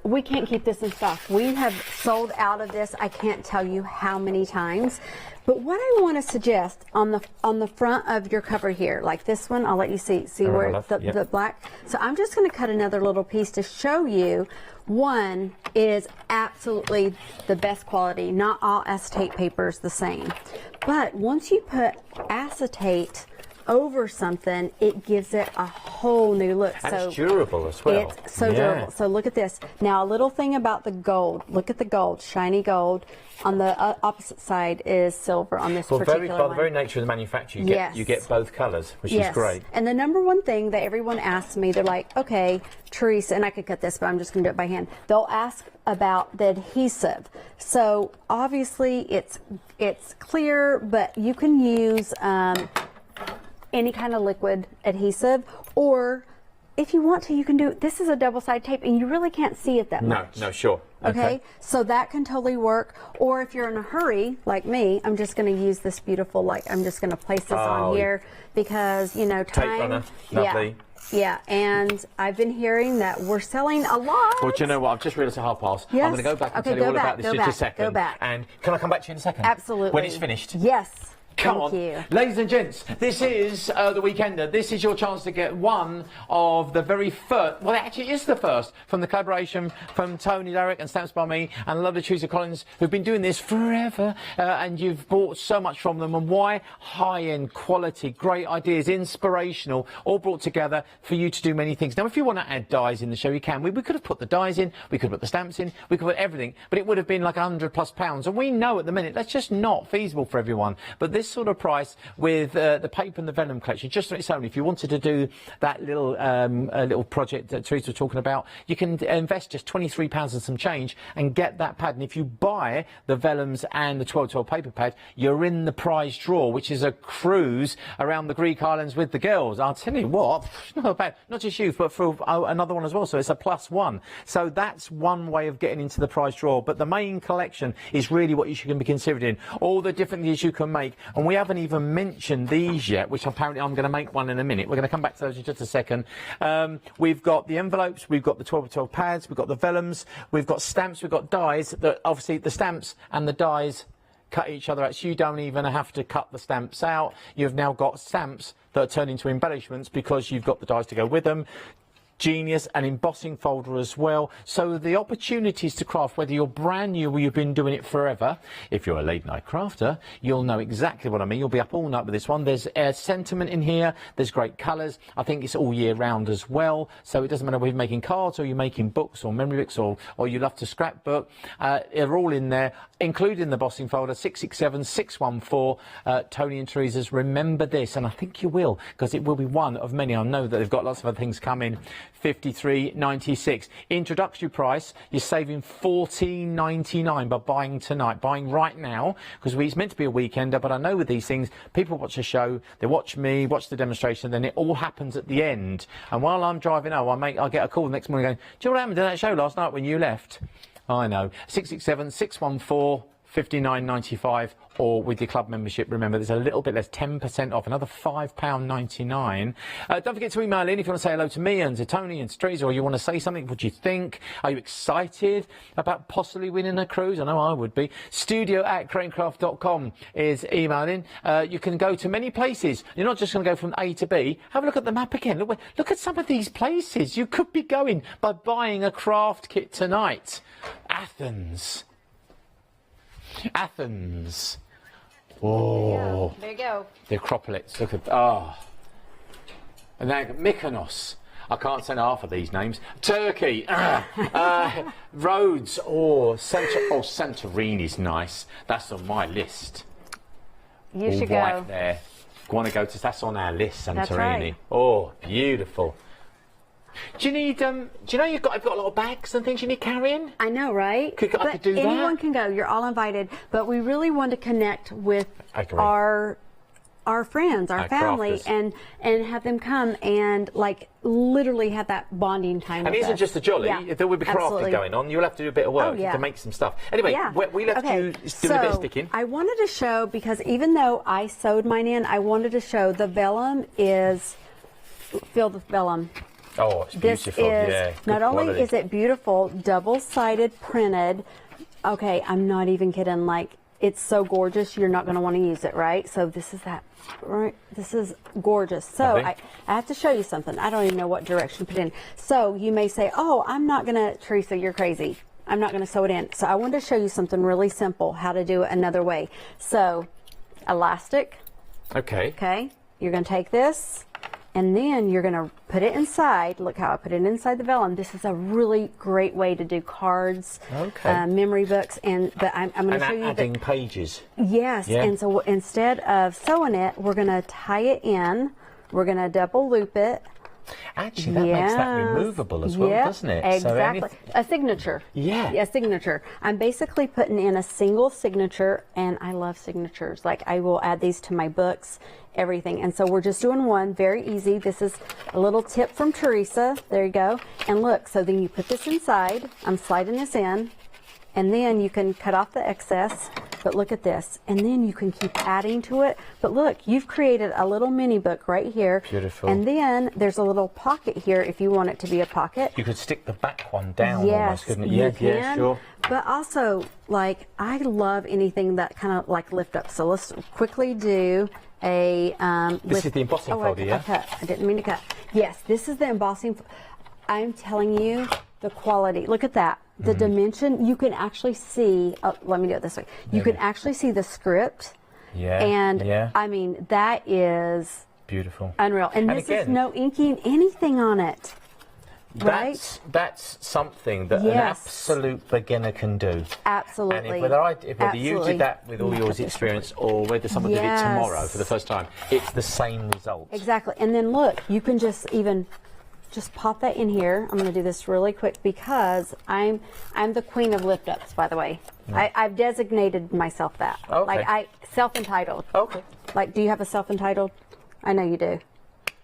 We can't keep this in stock. We have sold out of this, I can't tell you how many times. But what I want to suggest on the front of your cover here, like this one, I'll let you see where the black. So I'm just going to cut another little piece to show you. One, it is absolutely the best quality. Not all acetate paper is the same. But once you put acetate over something, it gives it a whole new look. And it's durable as well. It's so durable. So look at this. Now, a little thing about the gold. Look at the gold, shiny gold. On the opposite side is silver on this particular one. By the very nature of the manufacture, you get both colours, which is great. And the number one thing that everyone asks me, they're like, okay, Teresa, and I could cut this, but I'm just going to do it by hand. They'll ask about the adhesive. So obviously it's clear, but you can use any kind of liquid adhesive, or if you want to, you can do, this is a double-sided tape, and you really can't see it that much. No, sure. Okay, so that can totally work. Or if you're in a hurry, like me, I'm just going to use this beautiful, like, I'm just going to place this on here because, you know, time. Tape runner, lovely. Yeah, and I've been hearing that we're selling a lot. Well, do you know what? I've just realised a half past. Yes. I'm going to go back and tell you all about this in just a second. Go back. And can I come back to you in a second? Absolutely. When it's finished? Yes. Come on. Ladies and gents, this is the Weekender. This is your chance to get one of the very first, well, it actually is the first, from the collaboration from Toni, Darroch and Stamps by Me and lovely Teresa Collins, who've been doing this forever, and you've bought so much from them. And why? High-end quality, great ideas, inspirational, all brought together for you to do many things. Now, if you want to add dies in the show, you can. We could have put the dies in, we could have put the stamps in, we could put everything, but it would have been like £100+. And we know at the minute that's just not feasible for everyone. But this sort of price with the paper and the vellum collection, just on its own, if you wanted to do that little little project that Teresa was talking about, you can invest just £23 and some change and get that pad. And if you buy the vellums and the 1212 paper pad, you're in the prize draw, which is a cruise around the Greek islands with the girls. I'll tell you what, not bad. Not just you, but for another one as well. So it's a +1. So that's one way of getting into the prize draw. But the main collection is really what you should be considering. All the different things you can make And we haven't even mentioned these yet, which apparently I'm going to make one in a minute. We're going to come back to those in just a second. We've got the envelopes, we've got the 12x12 pads, we've got the vellums, we've got stamps, we've got dies. That obviously the stamps and the dies cut each other out, so you don't even have to cut the stamps out. You've now got stamps that are turned into embellishments because you've got the dies to go with them. Genius, an embossing folder as well. So the opportunities to craft, whether you're brand new or you've been doing it forever, if you're a late night crafter, you'll know exactly what I mean. You'll be up all night with this one. There's sentiment in here. There's great colours. I think it's all year round as well. So it doesn't matter whether you're making cards or you're making books or memory books or you love to scrapbook. They're all in there, including the embossing folder, 667 614. Toni and Teresa's Remember This, and I think you will, because it will be one of many. I know that they've got lots of other things coming. $53.96. Introductory price, you're saving $14.99 by buying tonight, buying right now, because it's meant to be a weekender, but I know with these things, people watch a show, they watch me, watch the demonstration, then it all happens at the end. And while I'm driving home, I'll get a call the next morning going, do you know what happened to that show last night when you left? I know. 667 614 $59.95, or with your club membership, remember there's a little bit less, 10% off, another £5.99. Don't forget to email in if you want to say hello to me and to Toni and to Teresa, or you want to say something. What do you think? Are you excited about possibly winning a cruise? I know I would be. studio@cranecraft.com is emailing. You can go to many places. You're not just going to go from A to B. Have a look at the map again. Look at some of these places you could be going by buying a craft kit tonight. Athens. Oh, there you go. The Acropolis. Look at and then Mykonos. I can't say half of these names. Turkey. Rhodes. Santorini's nice. That's on my list. You should right go there. Want to go to? That's on our list. Santorini. That's right. Oh, beautiful. Do you need, I've got a lot of bags and things you need carrying? I know, right? I could do that. Anyone can go. You're all invited. But we really want to connect with our friends, our family, crafters. and have them come and like literally have that bonding time. And it isn't just a jolly. Yeah, There will be crafting going on. You'll have to do a bit of work to make some stuff. Anyway, we'll have to do a bit of sticking. I wanted to show, because even though I sewed mine in, I wanted to show the vellum is filled with vellum. Oh, it's beautiful. Not only is it beautiful, double-sided printed. Okay, I'm not even kidding. Like, it's so gorgeous, you're not going to want to use it, right? So this is that, right? This is gorgeous. So I have to show you something. I don't even know what direction to put in. So you may say, oh, I'm not going to, Teresa, you're crazy. I'm not going to sew it in. So I wanted to show you something really simple, how to do it another way. So elastic. Okay. Okay. You're going to take this, and then you're going to put it inside. Look how I put it inside the vellum. This is a really great way to do cards, memory books, but I'm going to show you adding pages. Yes, and so instead of sewing it, we're going to tie it in. We're going to double loop it. Actually, that makes that removable as well, doesn't it? Exactly. A signature. Yeah. A signature. I'm basically putting in a single signature, and I love signatures. Like, I will add these to my books, everything. And so we're just doing one, very easy. This is a little tip from Teresa. There you go. And look, so then you put this inside. I'm sliding this in, and then you can cut off the excess. But look at this, and then you can keep adding to it. But look, you've created a little mini book right here. Beautiful. And then there's a little pocket here if you want it to be a pocket. You could stick the back one down almost, couldn't you? You can, sure. But also, like, I love anything that kind of like lift up. So let's quickly do a this is the embossing folder, I didn't mean to cut. Yes, this is the embossing. I'm telling you, the quality. Look at that. The dimension, you can actually see, let me do it this way. You can actually see the script. I mean, that is beautiful. Unreal. And this is no inking anything on it. That's something that an absolute beginner can do. Absolutely. And whether you did that with all your experience, or whether someone did it tomorrow for the first time, it's the same result. Exactly. And then look, you can just pop that in here. I'm going to do this really quick because I'm the queen of lift ups, by the way. I've designated myself that. Okay. Like, self-entitled. Okay. Like, do you have a self-entitled? I know you do.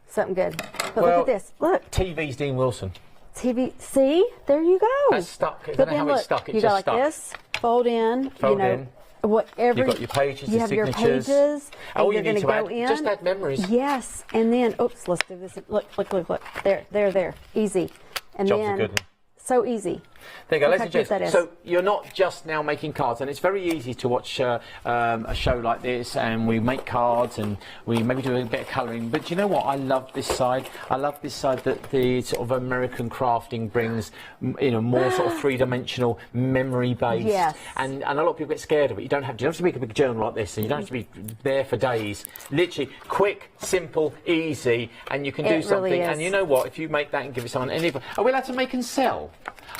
Something good. But look at this. Look. TV's Dean Wilson. TV. See? There you go. That's stuck. I don't know how it's stuck. It's you just go like stuck. this. Fold in. Fold in. whatever. You've got your pages, you your have signatures. your pages. Oh, and you you're need to gonna go add, in. just add memories. Yes, and then, oops, let's do this. Look. There. Easy. And Jobs are then, good. so easy. There you go, Look ladies how and cute that gents. is. So you're not just now making cards, and it's very easy to watch a show like this, and we make cards, and we maybe do a bit of colouring. But you know what? I love this side. I love this side that the sort of American crafting brings, more sort of three-dimensional, memory-based. Yes. And a lot of people get scared of it. You don't have to make a big journal like this, and you don't have to be there for days. Literally, quick, simple, easy, and you can do It something. really is. And you know what? If you make that and give it someone, are we allowed to make and sell?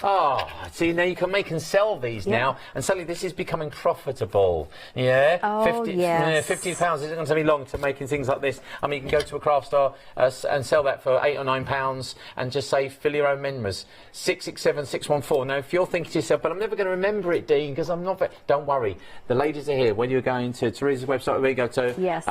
Oh, see, now you can make and sell these now, and suddenly this is becoming profitable. Yeah? Oh, yes. £50 isn't going to be long to making things like this. I mean, you can go to a craft store and sell that for £8 or £9 and just say, fill your own memories. 667-614. Now, if you're thinking to yourself, but I'm never going to remember it, Dean, because I'm not... Don't worry. The ladies are here. When you're going to Teresa's website, where you go to Yes.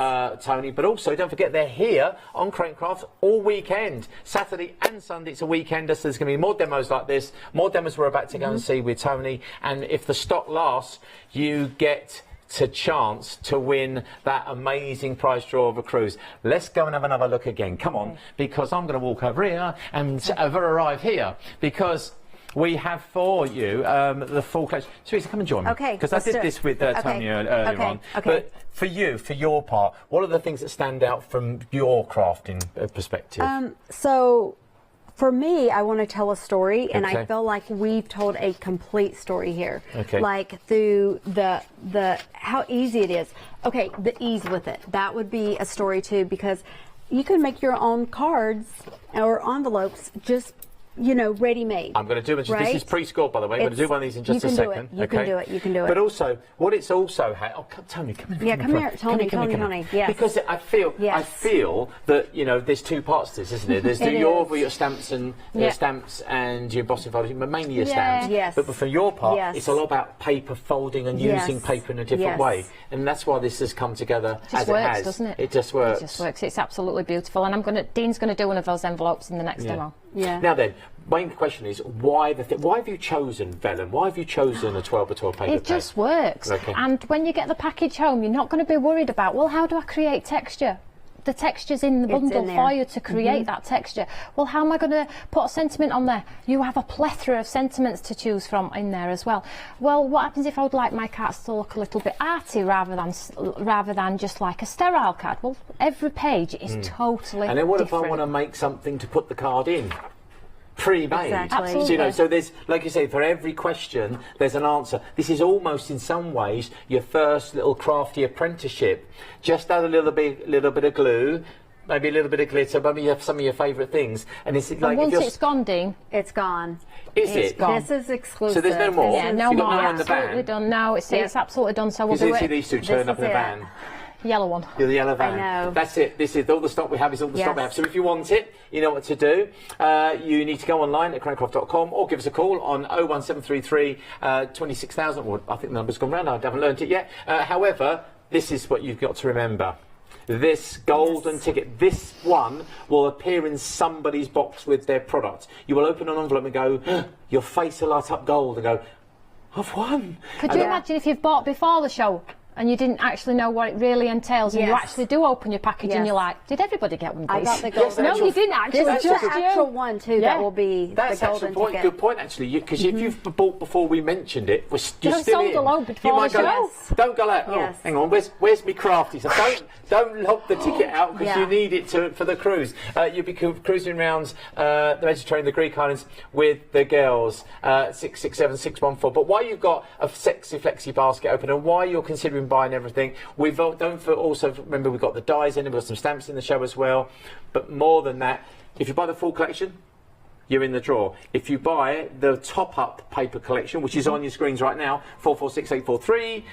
Toni, but also, don't forget, they're here on Crankcraft all weekend. Saturday and Sunday, it's a weekender, so there's going to be more demos like this. More demos we're about to go and see with Toni, and if the stock lasts, you get to chance to win that amazing prize draw of a cruise. Let's go and have another look again. Come on, because I'm going to walk over here and arrive here, because we have for you the full collection. Teresa, come and join me. Okay. Because I did this with Toni earlier on. Okay. But for you, for your part, what are the things that stand out from your crafting perspective? So, for me, I want to tell a story, and Okay. I feel like we've told a complete story here. Okay. Like through the how easy it is. Okay, the ease with it. That would be a story too, because you can make your own cards or envelopes just ready-made. I'm going to do it. Right? This is pre-scored, by the way. I'm going to do one of these in just a second. You can do it. You can do it. But also, what it's also had. Oh, Toni, come in. Yeah, come here, Toni. Yes. Because I feel that there's two parts to this, isn't there? There's your stamps and stamps and your embossing folders, but mainly your stamps. Yes. But for your part, Yes. it's a lot about paper folding and using paper in a different way, and that's why this has come together as it has. Doesn't it? It just works. It just works. It's absolutely beautiful, and Dean's going to do one of those envelopes in the next demo. Yeah. Now then, main question is why have you chosen vellum? Why have you chosen a 12 by 12 paper It just works. Okay. And when you get the package home, you're not going to be worried about, well, how do I create texture? The texture's in the bundle for you to create that texture. Well, how am I going to put a sentiment on there? You have a plethora of sentiments to choose from in there as well. Well, what happens if I would like my cards to look a little bit arty rather than just like a sterile card? Well, every page is totally And then what if I different. want to make something to put the card in? Pre-made. Exactly. So, so there's, like you say, for every question there's an answer. This is almost in some ways your first little crafty apprenticeship. Just add a little bit of glue, maybe a little bit of glitter, maybe you have some of your favourite things, and it's like once it's gone, Dean, it's gone. It's gone. This is exclusive. So there's no more. Yeah, no You've got more. no more in the Absolutely van. done. No, it's absolutely done. So we'll You do see it. these two turn up in is a it. van. Yellow one. You're the yellow van. I know. That's it. This is all the stock we have. Is all the stock we Yes. have. So if you want it, you know what to do. You need to go online at crankcraft.com or give us a call on 01733 26,000. Well, I think the number's gone round. I haven't learned it yet. However, this is what you've got to remember. This golden ticket, this one will appear in somebody's box with their product. You will open an envelope and go, your face will light up gold and go, I've won. Could you imagine if you've bought before the show and you didn't actually know what it really entails, and you actually do open your package and you're like, did everybody get one of I these? got the golden. No, you didn't actually. This is just the actual one too. That will be That's the actually golden ticket. good point actually, because if you've bought before we mentioned it, you're still sold in. a load before You might the go, show. don't go like, Yes. hang on, where's me crafty? So don't lock the ticket out because you need it for the cruise. You'll be cruising around the Mediterranean, the Greek islands with the girls, 667 614. But while you've got a sexy flexi basket open and while you're considering buying everything, also remember we've got the dies in, we've got some stamps in the show as well. But more than that, if you buy the full collection, you're in the draw. If you buy the top-up paper collection, which is on your screens right now, 446843,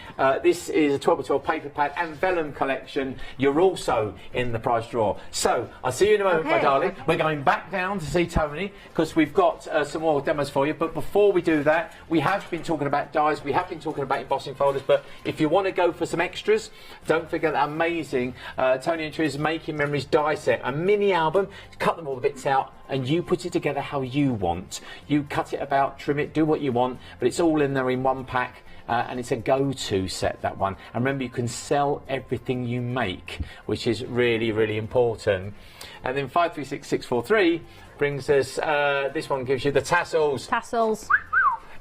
this is a 12 by 12 paper pad and vellum collection. You're also in the prize draw. So I'll see you in a moment, my darling. We're going back down to see Toni because we've got some more demos for you. But before we do that, we have been talking about dies, we have been talking about embossing folders. But if you want to go for some extras, don't forget that amazing Toni and Teresa's Making Memories die set, a mini album. Cut them all the bits out and you put it together how you want. You cut it about, trim it, do what you want, but it's all in there in one pack. and it's a go-to set, that one. And remember, you can sell everything you make, which is really, really important. And then 536643 brings us, this one gives you the tassels. Tassels.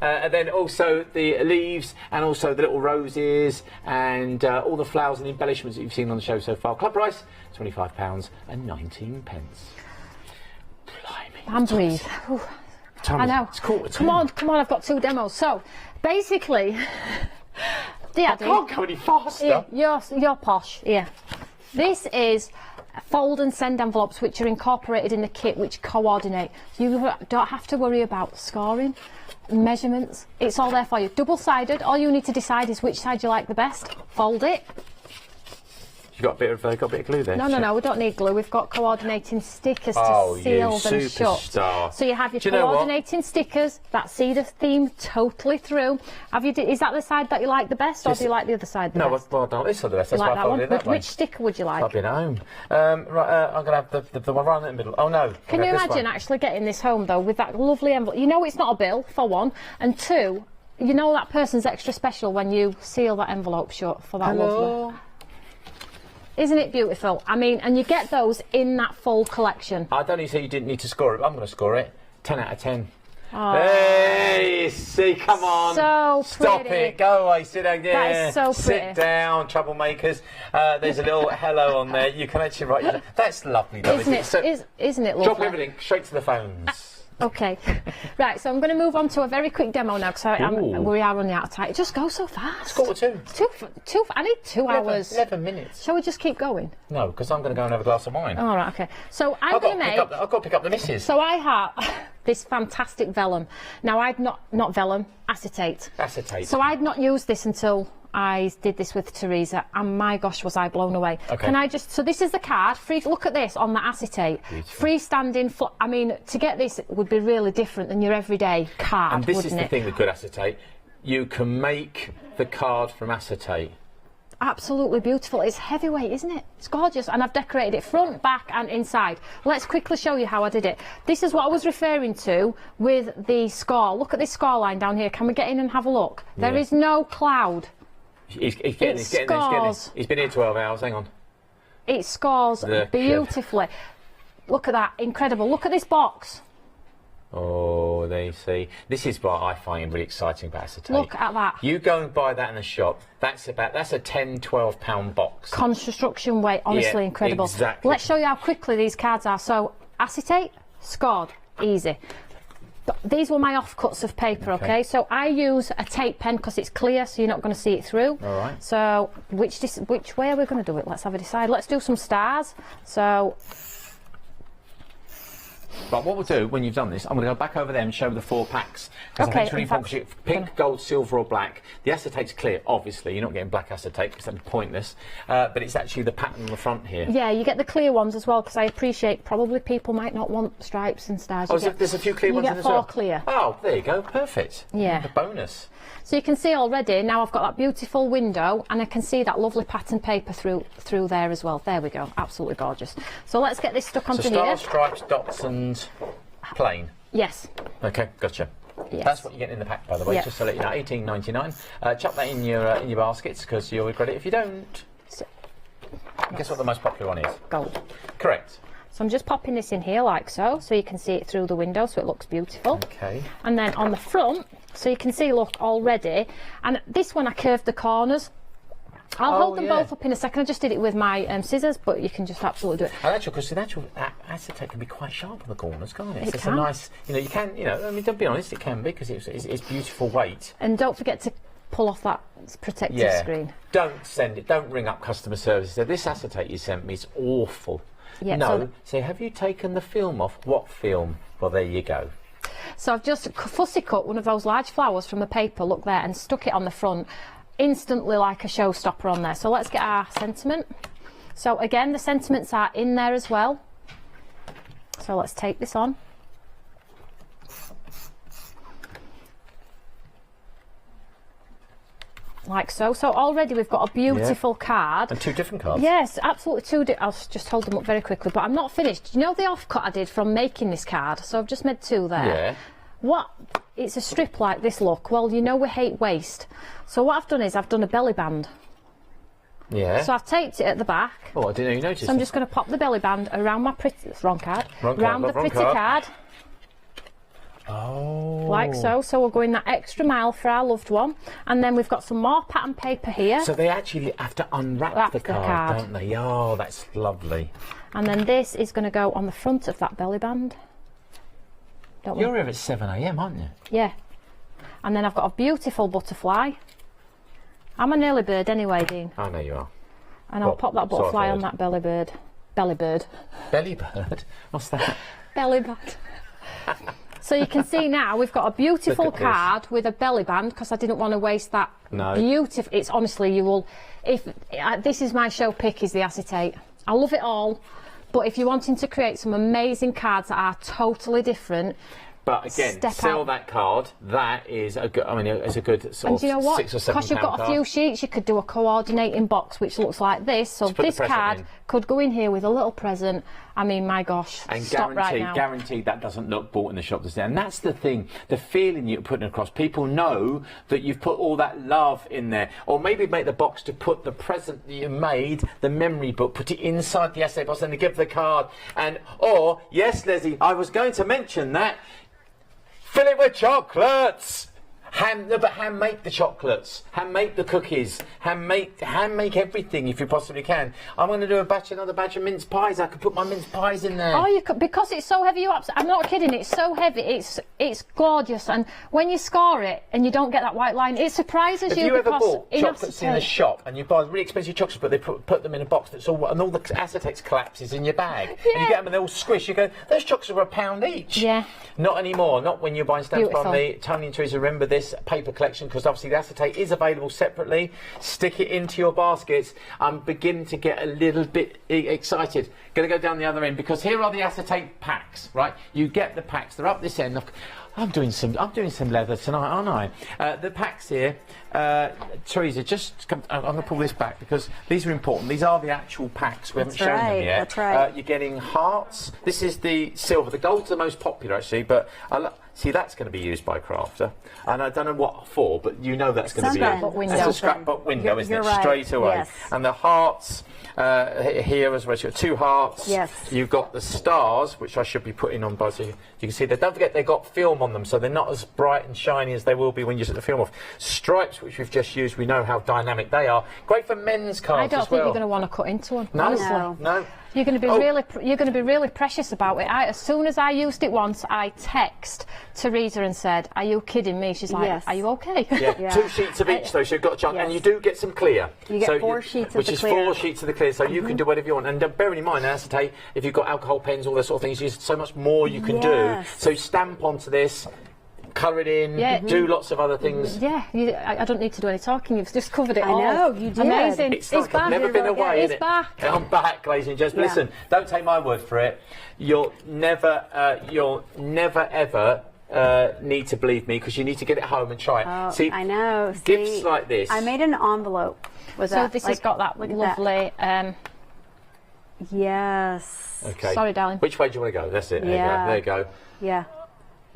And then also the leaves and also the little roses and all the flowers and embellishments that you've seen on the show so far. Club price, £25 and 19 pence. Blimey. And breathe. I know. It's cool. Come on, I've got 2 demos. So, basically, I can't go any faster. You're posh, yeah. This is fold and send envelopes which are incorporated in the kit which coordinate. You don't have to worry about scoring, measurements. It's all there for you. Double-sided. All you need to decide is which side you like the best. Fold it. You got a bit of glue there. No, we don't need glue. We've got coordinating stickers to seal them shut. So you have your coordinating stickers that see the theme totally through. Is that the side that you like the best, or do you like the other side the best? Well, I don't like this side the best. That's why I folded it that way. Which sticker would you like? I've been home. Right, I'm going to have the one right in the middle. Oh no. Can you imagine actually getting this home though with that lovely envelope? You know it's not a bill, for one, and two, you know that person's extra special when you seal that envelope shut for that lovely. Isn't it beautiful? I mean, and you get those in that full collection. I don't need to say you didn't need to score it. I'm going to score it. 10 out of 10. Oh. Hey, see, come on. So Stop pretty. it. Go away. Sit down. Yeah. That is so pretty. Sit down, troublemakers. There's a little hello on there. You can actually write. That's lovely, though, isn't it? So, isn't it lovely? Drop everything straight to the phones. Okay, right, so I'm going to move on to a very quick demo now because we are running out of time. It just goes so fast. It's 2:45. I need 2 hours. 11 minutes. Shall we just keep going? No, because I'm going to go and have a glass of wine. All right, okay. So I've got to pick up the missus. So I have this fantastic vellum. Now, I'd not vellum, acetate. Acetate. So I'd not used this until I did this with Teresa, and my gosh, was I blown away. Okay. Can I just, so this is the card, look at this on the acetate. Beautiful. Freestanding, I mean, to get this would be really different than your everyday card, and this wouldn't is the it? thing with good acetate, you can make the card from acetate. Absolutely beautiful. It's heavyweight, isn't it? It's gorgeous, and I've decorated it front, back and inside. Let's quickly show you how I did it. This is what I was referring to with the score. Look at this score line down here. Can we get in and have a look? There is no cloud. He's getting this. He's been here 12 hours. Hang on. It scores beautifully. Look at that. Incredible. Look at this box. Oh, there you see. This is what I find really exciting about acetate. Look at that. You go and buy that in the shop. That's a £10-12 box. Construction weight. Honestly, incredible. Exactly. Let's show you how quickly these cards are. So, acetate, scored. Easy. These were my offcuts of paper, okay? So I use a tape pen because it's clear, so you're not going to see it through. All right. So which way are we going to do it? Let's have a decide. Let's do some stars. So. But what we'll do when you've done this, I'm going to go back over there and show the 4 packs. Because I think it's really important. Pink, gold, silver or black. The acetate's clear, obviously. You're not getting black acetate because that'd be pointless. But it's actually the pattern on the front here. Yeah, you get the clear ones as well because I appreciate probably people might not want stripes and stars. There's a few clear ones in as well? You get 4 clear. Oh, there you go. Perfect. Yeah. The bonus. So you can see already, now I've got that beautiful window and I can see that lovely pattern paper through there as well. There we go. Absolutely gorgeous. So let's get this stuck onto here. Stars, stripes, dots and plain? Yes. Okay, gotcha. Yes. That's what you get in the pack, by the way, just to let you know. $18.99. Chuck that in your baskets because you'll regret it if you don't. Guess what the most popular one is? Gold. Correct. So I'm just popping this in here like so you can see it through the window so it looks beautiful. Okay. And then on the front, so you can see, look, already, and this one I curved the corners. I'll hold them both up in a second. I just did it with my scissors, but you can just absolutely do it. And actually, because the natural acetate can be quite sharp on the corners, can't it? It's a nice, you can, I mean, don't be honest, it can be because it's beautiful weight. And don't forget to pull off that protective screen. Don't ring up customer service. So this acetate you sent me is awful. Yeah, say, have you taken the film off? What film? Well, there you go. So I've just fussy cut one of those large flowers from the paper, look there, and stuck it on the front. Instantly like a showstopper on there. So let's get our sentiment. So again, the sentiments are in there as well. So let's take this on. Like so. So already we've got a beautiful card. And 2 different cards. Yes, absolutely 2. I'll just hold them up very quickly, but I'm not finished. Do you know the offcut I did from making this card? So I've just made 2 there. Yeah. What it's a strip like this look. Well, you know we hate waste. So what I've done is I've done a belly band. Yeah. So I've taped it at the back. Oh, I didn't know you noticed. So I'm just going to pop the belly band around my pretty... Wrong card. Around the pretty card. Oh. Like so. So we're going that extra mile for our loved one. And then we've got some more pattern paper here. So they actually have to unwrap the card, don't they? Oh, that's lovely. And then this is going to go on the front of that belly band. You're here at 7 a.m, aren't you? Yeah. And then I've got a beautiful butterfly. I'm an early bird anyway, Dean. I know you are. And I'll pop that butterfly on that belly bird. Belly bird. Belly bird? What's that? Belly bird. So you can see now we've got a beautiful card with a belly band because I didn't want to waste that. No. Beautiful. It's honestly, you will. If this is my show pick, is the acetate. I love it all, but if you're wanting to create some amazing cards that are totally different. But again, sell that card. That is a good. I mean, it's a good sort of you know what? 6 or 7 Because you've got a few sheets, you could do a coordinating box which looks like this. So this card could go in here with a little present. I mean, my gosh, and stop right now. Guaranteed that doesn't look bought in the shop. And that's the thing, the feeling you're putting across. People know that you've put all that love in there. Or maybe make the box to put the present that you made, the memory book, put it inside the essay box and give the card. Or, yes, Leslie, I was going to mention that. Fill it with chocolates. Hand make the chocolates. Hand make the cookies. Hand make everything if you possibly can. I'm going to do another batch of mince pies. I could put my mince pies in there. Oh, you could, because it's so heavy. I'm not kidding. It's so heavy. It's gorgeous. And when you score it and you don't get that white line, it surprises you. Have you ever bought chocolates in a shop and you buy really expensive chocolates, but they put them in a box that's all, and all the acetate collapses in your bag, yeah. and you get them and they all squish. You go, those chocolates are £1 each. Yeah. Not anymore. Not when you're buying stamps from me. Toni and Teresa, remember this paper collection, because obviously the acetate is available separately. Stick it into your baskets. I'm beginning to get a little bit excited. Going to go down the other end because here are the acetate packs. Right, you get the packs. They're up this end. I'm doing some leather tonight, aren't I? The packs here, Teresa, just come, I'm going to pull this back because these are important. These are the actual packs. We haven't shown them yet. That's right. You're getting hearts. This is the silver. The gold's the most popular actually, but see, that's going to be used by a crafter, and I don't know what for, but you know that's going to be that's a scrapbook window, isn't it? Right. Straight away. Yes. And the hearts here as well. You've got 2 hearts. Yes. You've got the stars, which I should be putting on both. So you can see that. Don't forget they've got film on them, so they're not as bright and shiny as they will be when you set the film off. Stripes, which we've just used, we know how dynamic they are. Great for men's cards. I don't think you're going to want to cut into them. No, honestly. no. You're going to be really precious about it. As soon as I used it once, I text Teresa and said, "Are you kidding me?" She's like, yes. "Are you okay?" Yeah. Yeah. 2 sheets of each though, so you've got a chunk, and you do get some clear. You get 4 sheets of the clear. Which is 4 sheets of the clear, so you can do whatever you want. And bearing in mind, acetate, if you've got alcohol pens, all those sort of things, there's so much more you can do. So stamp onto this. Colour it in, do lots of other things. Yeah, I don't need to do any talking. You've just covered it all. I know, you did. Amazing. It's like I've never been away, It's back. I'm back, ladies and gents. But listen, don't take my word for it. You'll never ever need to believe me, because you need to get it home and try it. Oh, See, I know. Gifts like this. I made an envelope with that. So this has got that lovely. Yes. Okay. Sorry, darling. Which way do you want to go? That's it. There you go. Yeah.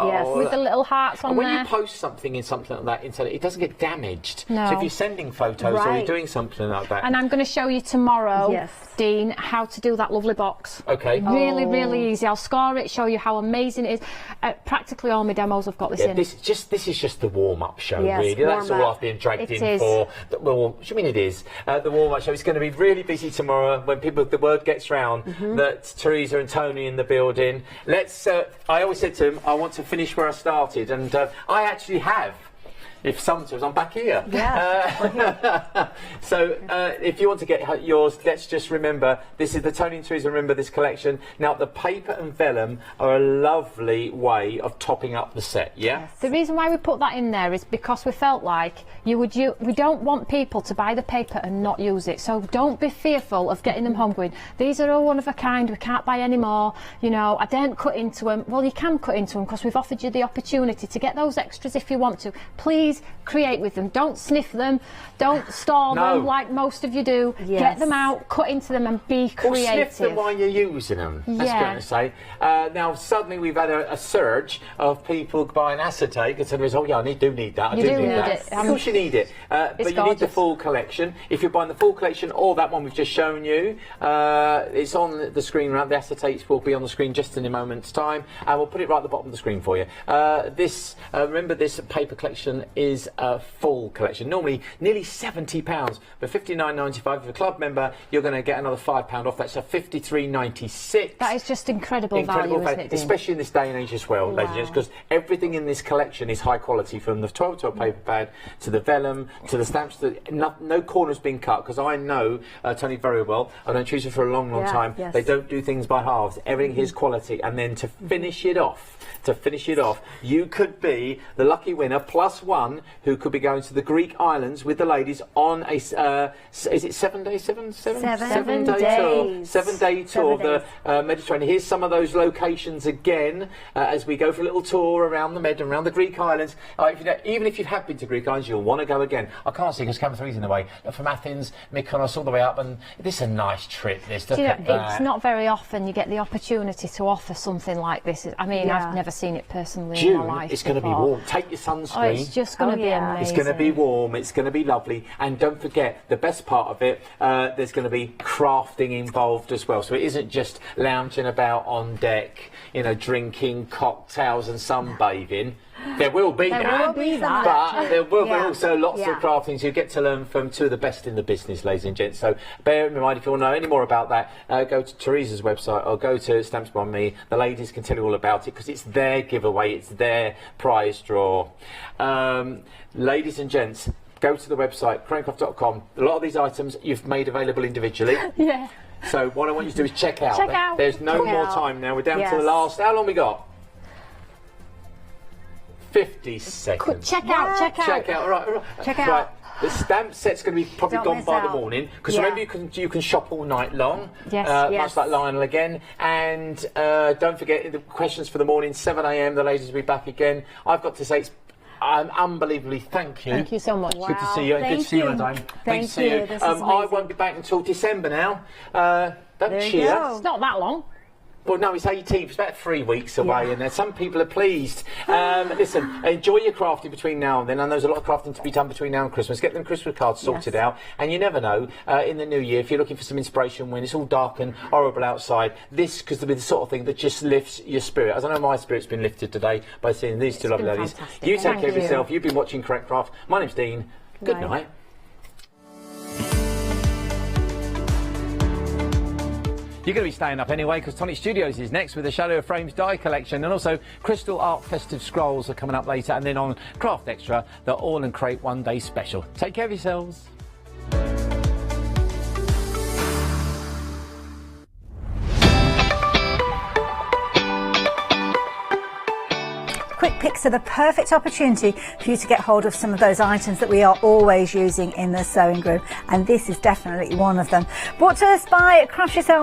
Yes. With the little hearts on when there. you post something in something like that internet, it doesn't get damaged. No. So if you're sending photos or you're doing something like that. And I'm going to show you tomorrow, Dean, how to do that lovely box. Okay. Really easy. I'll score it, show you how amazing it is. Practically all my demos have got this in. This is just the warm-up show, yes, really. That's all I've been dragged in for. Well, what do you mean it is? The warm-up show is going to be really busy tomorrow when the word gets round that Teresa and Toni in the building. Let's. I always said to him, I want to finish where I started, and I actually have. If sometimes I'm back here. Yeah. So if you want to get yours, let's just remember, this is the Toni and Teresa Remember This collection. Now, the paper and vellum are a lovely way of topping up the set, yeah? Yes. The reason why we put that in there is because we felt like we don't want people to buy the paper and not use it. So don't be fearful of getting them home going, these are all one of a kind, we can't buy any more, you know, I didn't cut into them. Well, you can cut into them because we've offered you the opportunity to get those extras if you want to. Please Please create with them. Don't sniff them. Don't store them like most of you do. Yes. Get them out, cut into them and be creative. Or sniff them while you're using them, that's going to say. Now, suddenly we've had a surge of people buying acetate because there is, oh yeah, I do need that. I do need that. It. Of course you need it. But you need the full collection. If you're buying the full collection or that one we've just shown you, it's on the screen. Right, the acetates will be on the screen just in a moment's time, and we'll put it right at the bottom of the screen for you. Remember, this paper collection is a full collection. Normally nearly £70, but £59.95. If you're a club member, you're going to get another £5 off. That's a £53.96. That is just incredible value, isn't it, Dean? Especially in this day and age as well, ladies and gents, because everything in this collection is high quality, from the 12-12 paper pad to the vellum to the stamps. No corners being cut, because I know Toni very well. I've known Teresa for a long time. They don't do things by halves. Everything is quality. And then to finish it off, you could be the lucky winner +1 who could be going to the Greek islands with the ladies on a is it 7 day tour? 7-day tour of the Mediterranean. Here's some of those locations again as we go for a little tour around the Med and around the Greek islands. Even if you have been to Greek islands, you'll want to go again. I can't see because camera 3's in the way. From Athens, Mykonos, all the way up, and this is a nice trip. It's not very often you get the opportunity to offer something like this. I mean, I've never seen it personally in my life. It's going to be warm. Take your sunscreen. It's just going to be amazing. It's going to be warm. It's going to be lovely. And don't forget, the best part of it, there's going to be crafting involved as well. So it isn't just lounging about on deck, drinking cocktails and sunbathing. There will be that, but there will be also lots of crafting. So you get to learn from two of the best in the business, ladies and gents. So bear in mind, if you want to know any more about that, go to Teresa's website or go to Stamps by Me. The ladies can tell you all about it because it's their giveaway, it's their prize draw. Ladies and gents, go to the website, cranecraft.com. A lot of these items you've made available individually. So what I want you to do is check out. There's no more time now. We're down to the last. How long we got? 50 seconds. Check out. Right. The stamp set's going to be probably gone by the morning, because remember you can shop all night long. Much like Lionel again. And don't forget the questions for the morning, 7 a.m. The ladies will be back again. I've got to say it's unbelievably thank you. Thank you so much. Good to see you. Good to see you, Madame. Thank you. I won't be back until December now. Don't cheer. It's not that long. Well, no, it's 18th. It's about 3 weeks away, and some people are pleased. Listen, enjoy your crafting between now and then. And there's a lot of crafting to be done between now and Christmas. Get them Christmas cards sorted out. And you never know, in the new year, if you're looking for some inspiration when it's all dark and horrible outside, this could be the sort of thing that just lifts your spirit. As I know my spirit's been lifted today by seeing these two lovely ladies. You take care of yourself. You've been watching Correct Craft. My name's Dean. Good night. You're going to be staying up anyway, because Toni Studios is next with the Shadow of Frames die collection, and also Crystal Art Festive Scrolls are coming up later, and then on Craft Extra, the All and Crate One Day Special. Take care of yourselves. Quick picks are the perfect opportunity for you to get hold of some of those items that we are always using in the sewing room, and this is definitely one of them. Brought to us by Craft Yourself